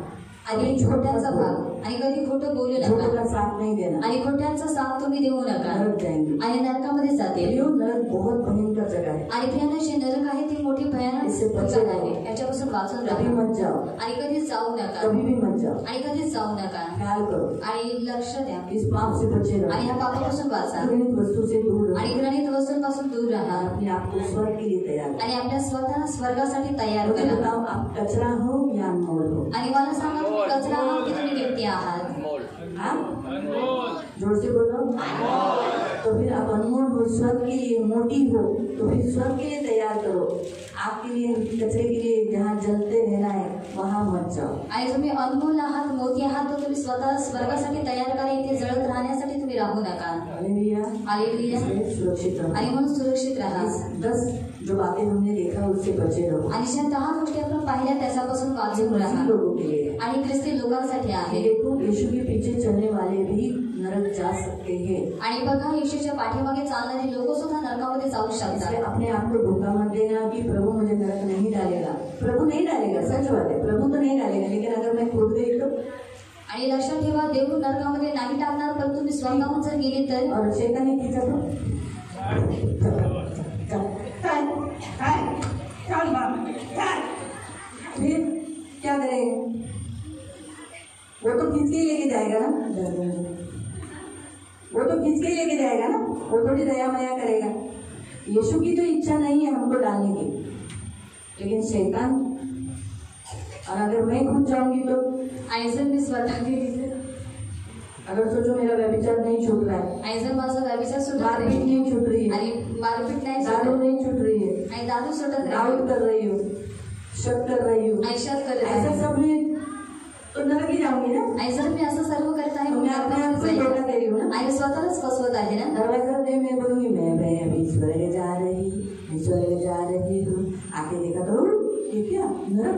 आणि छोट्यांचा भाग. आणि कधी खोटं बोलू छोटो नका. का साथ नहीं देना. आणि खोट्यांचा साथ तुम्ही देऊ नका. नरक जाएंगे. आणि नरकामध्ये जातील. यो नरक बहुत भयंकर जगह है. आणि प्रियांनो, जे नरक आहे ती मोठी भयानक इससे बचे ठिकाण रहो. आहे. याच्यापासून वाचून कभी राहा. मत जाओ, आणि कधीच जाऊ नका. कभी भी मत जाओ. आणि कधीच जाऊ नका. ख्याल करो, आणि लक्ष द्या. इस पाप से बचे आणि रहो, ह्या पापापासून वाचा. घृणित वस्तु से दूर आणि रहो, घृणित वस्तूंपासून दूर राहा. अपने आप को स्वर्ग के लिए तैयार करो. आणि आपल्या स्वतः स्वर्गासाठी तयार मुझे करा. बताओ, आप कचरा हो या अनमोल हो? आणि मला सांगा, तुम्ही कचरा आहात की तुम्ही किमती आहात? हाँ? जोर से बोलो. तो फिर आप अनमोल हो, स्वर्ग के लिए मोटी हो, तो फिर स्वर्ग के लिए तैयार करो. आपके लिए कचरे के लिए जहाँ जलते रहना है वहाँ मत जाओ. आणि तुम्ही अनमोल आहात, मोती आहात, तर तुम्ही स्वतः स्वर्गासाठी तयार करा. इथे जळत राहण्यासाठी तुम्ही राहू नका. हालेलुया. हालेलुया. इसलिए सुरक्षित रहो. आणि म्हणून सुरक्षित राहा. 10 जो बातें हमने देखा उससे बचे रहो. आणि ज्या 10 गोष्टी आपण पाहिल्या त्याच्यापासून वाचून मसीह राहा. लोगों के लिए. आणि ख्रिस्ती लोकांसाठी आहे. देखो, यीशु के पीछे चलने वाले भी नरक जा सकते हैं. आणि बघा, येशूच्या पाठीमागे चालणारी लोक सुद्धा नरकामध्ये जाऊ शकतात. इसलिए अपने आप को धोखा मत देना कि प्रभु मुझे नरक नहीं डालेगा. प्रभु नहीं डालेगा, सच बात है, प्रभु तो नहीं डालेगा. लेकिन अगर मैं खुद गई तो, आणि लक्षात ठेवा, देव नरकामध्ये नाही टाकणार, पण तुम्ही स्वतःहून जर गेली तर. और शैतान ने खींचा तो फिर क्या करेंगे? वो तो खींच के ही लेके जाएगा ना. वो तो खींच के ही लेके जाएगा ना. वो थोड़ी दया मया करेगा. यीशु की तो इच्छा नहीं है हमको डालने की, लेकिन शैतान. और अगर मैं खुद जाऊंगी तो, आणि जर मी स्वतः गेली तर, अगर सोचो मेरा व्यभिचार नहीं छूट रहा है, आणि जर माझा व्यभिचार सुटत मारपीट नाही, नहीं छूट रही है, आणि मारपीट नाही दारू सुटत, नहीं छूट रही है, आणि दारू सुटत नाही, डाउट कर रही हूँ, शक कर रही हूँ, ऐशात करत ऐसा आहे, सब में तो नरक ही जाऊंगी ना. आणि जर मी असं सर्व करत आहे, तो मैं अपने आप को धोखा दे रही हूँ ना. आणि स्वतःलाच फसवत आहे ना. दरवाजा दे, मैं बोलूंगी मैं अभी स्वर्ग जा रही हूँ. आके देखा तो ये क्या नरक,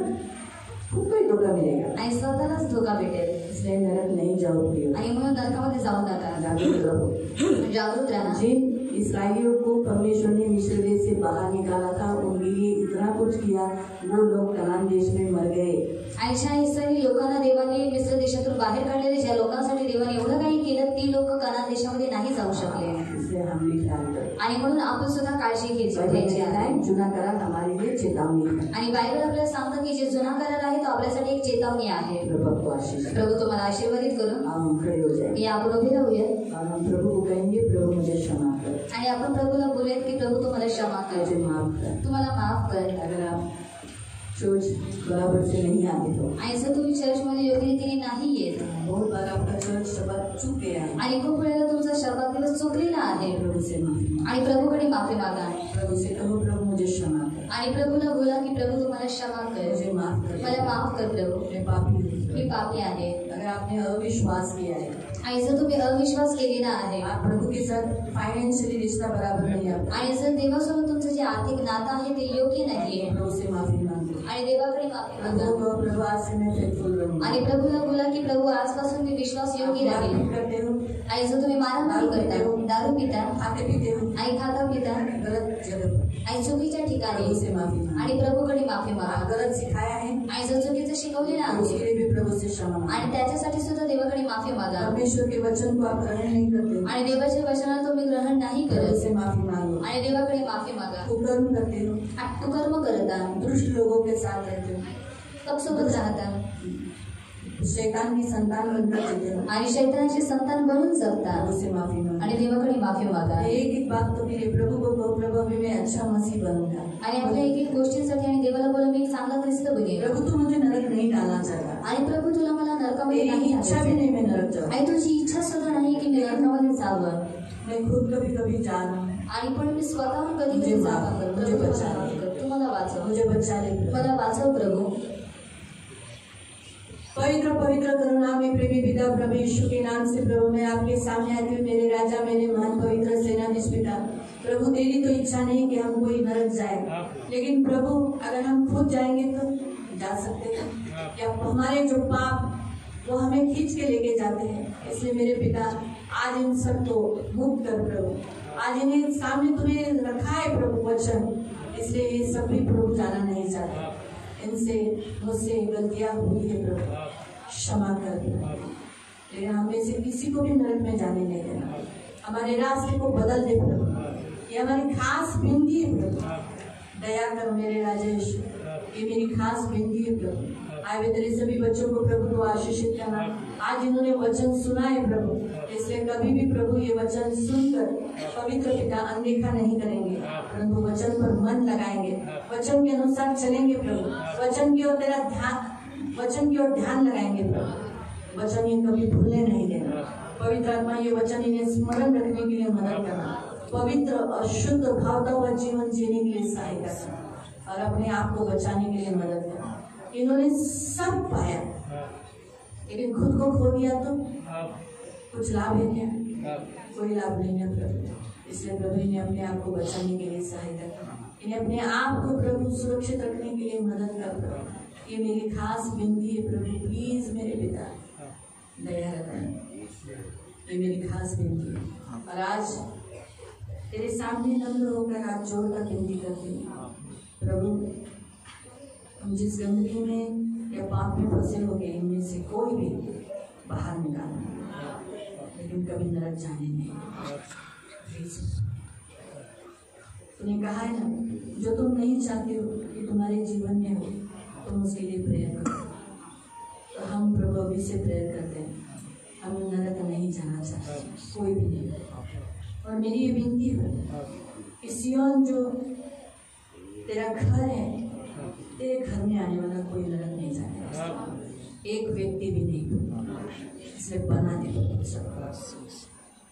खुद को ही धोखा मिलेगा. आणि स्वतःलाच धोका भेटेल. इसलिए नरक नहीं जाओ प्रियो. आणि म्हणून नरकामध्ये जाऊ नका. जागरूक रहो. जागृत राहा. जिन इसराइलियों को परमेश्वर ने मिस्र देश से बाहर निकाला था, उनके लिए इतना कुछ किया, वो लोग कनान देश में मर गए. आणि ज्या इस्रायली लोकांना देवाने मिस्र देशातून बाहेर काढलेले, ज्या लोकांसाठी देवाने एवढं काही केलं, ती लोक कनान देशामध्ये नाही जाऊ शकले. इसलिए हम भी ख्याल करें. आणि म्हणून आपण सुद्धा काळजी घ्यायची आहे. जुना करार हमारे लिए चेतावनी है. आणि बायबल आपल्याला सांगतं की जे जुना करार आहे तो आपल्यासाठी एक एक चेतावणी आहे। प्रभु आपको आशीष दे। प्रभु तुम्हाला आशीर्वादित करून हम खड़े हो जाए या आपण उभे राहूया और हम प्रभु को कहेंगे, प्रभु मुझे क्षमा कर, आणि आपण प्रभूला बोलूयात की प्रभू तुम्हाला क्षमा मुझे कर, माफ कर। तुम्हाला माफ कर। अगर आप चर्च बराबर से नहीं आते हो, आणि जर तुम्ही चर्चमध्ये योग्य रीतीने नाही येत बहुत बार आपका चर्च शब्द चूक गया है, आणि खूप वेळेला तुमचा शब्द दिवस चुकलेला आहे प्रभु से माफी मांगो। आणि प्रभूकडे माफी मागा प्रभु से कहो, प्रभु मुझे क्षमा कर, आणि प्रभूला बोला की प्रभू तुम्हाला क्षमा कर, मुझे माफ कर, मला माफ कर प्रभू, मैं पापी हूँ। मी पापी आहे। अगर आपने अविश्वास किया है, आणि जर तुम्ही अविश्वास केलेला आहे आप प्रभु के साथ फाइनेंशियली रिश्ता बराबर नहीं आता, आणि जर देवासोबत तुमचं जे आर्थिक नातं आहे ते योग्य नाहीये प्रभु से माफी मांगो। आणि देवाकडे माफी प्रभु मागा को, प्रभु आज से मैं फेथफुल रहूंगा। आणि प्रभूला बोला की प्रभू आजपासून मी विश्वास योग्य आप राहील। मारपीट करते हो, आणि जर तुम्ही मारामारी करता, दारू पिता खाते पीते हो, आणि खाता पिता गलत जगह आणि चुकीच्या ठिकाणी प्रभु से माफी मांगो। आणि प्रभूकडे माफी आप मागा गलत सिखाया है, आणि जर चुकीचं शिकवलेलं तो उसके आहे लिए भी प्रभु से क्षमा मांगो। आणि त्याच्यासाठी सुद्धा देवाकडे माफी मागा परमेश्वर के वचन को आप ग्रहण नहीं करते हो, आणि देवाच्या वचनाला तुम्ही ग्रहण नाही प्रभु करत से माफी मांगो। आणि देवाकडे माफी मागा। कुकर्म करते हो, कुकर्म करता, दुष्ट लोगों के साथ रहते हो, कपसोबत राहता शैतान की संतान बनकर जीते हो, आणि शैतानाचे संतान बनून जगता प्रभु से माफी मांगो। आणि देवाकडे माफी मागा। एक एक बात तो मेरे प्रभु को कहो, प्रभु अभी मैं अच्छा मसीह बनूंगा। आणि आपल्या एक एक गोष्टींसाठी आणि देवाला बोला मी एक चांगला ख्रिस्त बनेल प्रभु तू मुझे नरक नहीं डालना चाहता, आणि प्रभू तुला मला नरकामध्ये मेरी नाही इच्छा भी आणायचं. नहीं मैं नरक जाऊं। आणि तुझी इच्छा सुद्धा नाही की मी नरकामध्ये जावं मैं खुद कभी कभी जा रहा हूँ, आणि पण मी स्वतःहून कधी मुझे कधी माफ जागा कर, करतो. मुझे प्रभू बचा मला ले. माफ कर, तू मला वाचव, मुझे बचा ले प्रभु। मला वाचव प्रभू। पवित्र पवित्र करुणामय प्रेमी पिता प्रभु यीशु के नाम से प्रभु मैं आपके सामने आती हूँ, मेरे राजा मेरे महान पवित्र सेनाधीश पिता। प्रभु तेरी तो इच्छा नहीं कि हम कोई नरक जाए, लेकिन प्रभु अगर हम खुद जाएंगे तो जा सकते हैं क्या? हमारे जो पाप वो हमें खींच के लेके जाते हैं। इसलिए मेरे पिता आज इन सबको मुक्त कर प्रभु, आज इन्हें सामने तुम्हें रखा है प्रभु वचन, इसलिए ये सब भी प्रभु जाना नहीं चाहते। इनसे मुझसे गलतियां हुई है प्रभु, क्षमा कर प्रभु, लेकिन हमें से किसी को भी नरक में जाने नहीं देना। हमारे रास्ते को बदल दे प्रभु, ये हमारी खास विनती है प्रभु। दया कर मेरे राजा यीशु, ये मेरी खास विनती है प्रभु। आए हुए तेरे सभी बच्चों को प्रभु तो आशीषित करना। आज इन्होंने वचन सुना है प्रभु, इसलिए कभी भी प्रभु ये वचन सुनकर पवित्र पिता अनदेखा नहीं करेंगे, परंतु वचन पर मन लगाएंगे, वचन के अनुसार चलेंगे प्रभु, वचन की ओर तेरा ध्यान, वचन की ओर ध्यान लगाएंगे प्रभु। वचन ये कभी भूलने नहीं देना। पवित्र आत्मा ये वचन इन्हें स्मरण रखने के लिए मदद करना, पवित्र और शुद्ध भावता हुआ जीवन जीने के लिए सहायता करना और अपने आप को बचाने के लिए मदद करना। इन्होंने सब पाया लेकिन खुद को खो दिया तो कुछ लाभ है क्या? कोई लाभ नहीं है प्रभु। इसलिए प्रभु इन्हें अपने आप को बचाने के लिए सहायता कर, इन्हें अपने आप को प्रभु सुरक्षित रखने के लिए मदद कर प्रभु। ये मेरी खास विनती है प्रभु, प्लीज मेरे पिता दया रखना, ये मेरी खास विनती है। और आज तेरे सामने नम्र होकर हाथ जोड़कर विनती करती हूँ प्रभु, हम जिस गंदगी में या पाप में फंसे हो गए इनमें से कोई भी बाहर निकालना, लेकिन कभी नरक जाने नहीं। तूने कहा है ना, जो तुम नहीं चाहते हो कि तुम्हारे जीवन में हो तुम उसके लिए प्रेयर करो। तो हम प्रभु अभी से प्रेयर करते हैं, हम नरक नहीं जाना चाहते, कोई भी नहीं। और मेरी ये विनती है कि सियोन जो तेरा घर है, तेरे घर में आने वाला कोई नरक नहीं जाएगा, एक व्यक्ति भी नहीं, इसलिए बना दे सब।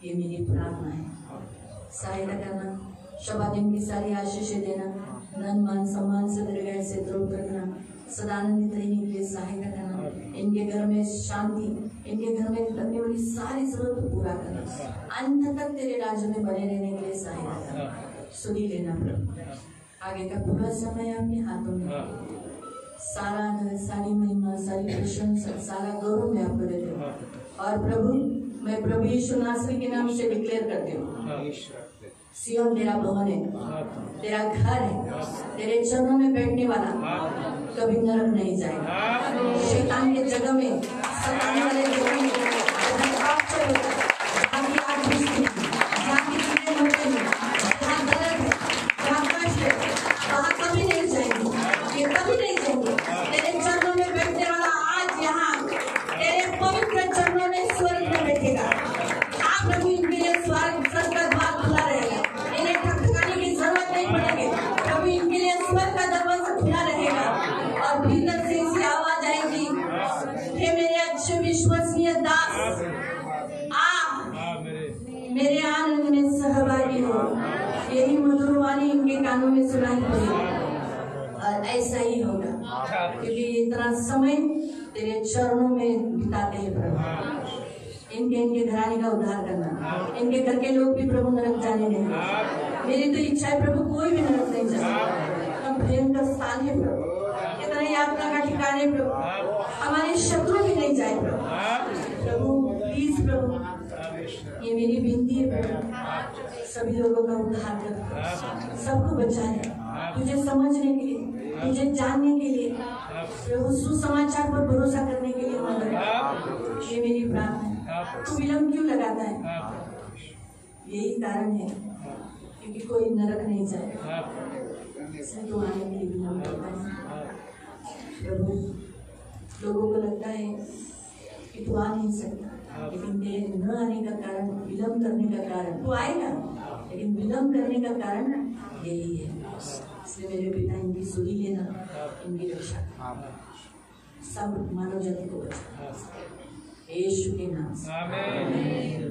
ये मेरी प्रार्थना है, सहायता करना, शबा दिन की सारी आशीषें देना, धन मान सम्मान से दीर्घायु से द्रोह करना, सदानंदित रहने के लिए सहायता करना, इनके घर में शांति, इनके घर में लगने वाली सारी जरूरत पूरा करना, अंत तक तेरे राज्य में बने रहने के लिए सहायता करना। सुनी लेना प्रभु, आगे का पूरा समय अपने हाथों में, सारा सारी महिमा, सारी प्रशंसा, सारा गौरव मैं आपको देती हूँ। और प्रभु मैं प्रभु यीशु नासरी के नाम से डिक्लेयर करती हूँ, सियोन तेरा भवन है, तेरा घर है, तेरे चरणों में बैठने वाला कभी नरक नहीं जाएगा। शैतान के जगह में, सताने वाले जगह में कभी नहीं जाएंगे, ये कभी नहीं जाएंगे। तेरे चरणों में बैठने वाला हे मेरे अच्छे विश्वसनीय दास, आप मेरे आनंद में सहभागी हो। यही मधुर वाणी इनके कानों में सुनाई पड़ेगी और ऐसा ही होगा, क्योंकि इतना समय तेरे चरणों में बिताते हैं प्रभु। इनके घराने का उद्धार करना, इनके घर के लोग भी प्रभु नरक जाने नहीं। मेरी तो इच्छा है प्रभु कोई भी नरक नहीं जाए। हम भयंकर स्थान है प्रभु, इतना यात्रा का ठिकाना है प्रभु, हमारे शत्रु भी नहीं जाए प्रभु। प्रभु प्लीज प्रभु, ये मेरी विनती है प्रभु, सभी लोगों का उद्धार कर, सबको बचा ले, तुझे समझने के लिए, तुझे जानने के लिए, प्रभु सुसमाचार पर भरोसा करने के लिए मदद। ये मेरी प्रार्थना है। तू विलम्ब क्यों लगाता है? यही कारण है क्योंकि कोई नरक नहीं जाए, इसलिए तू आने के लिए विलम्ब करता है। प्रभु लोगों को लगता है कि तू आ नहीं सकता, लेकिन तेरे न आने का कारण, विलम्ब करने का कारण, तू आएगा लेकिन विलम्ब करने का कारण यही है। इसलिए मेरे पिता इनकी सुधी लेना, इनकी रक्षा, सब मानव जाति को बचा, यीशु के नाम से आमीन।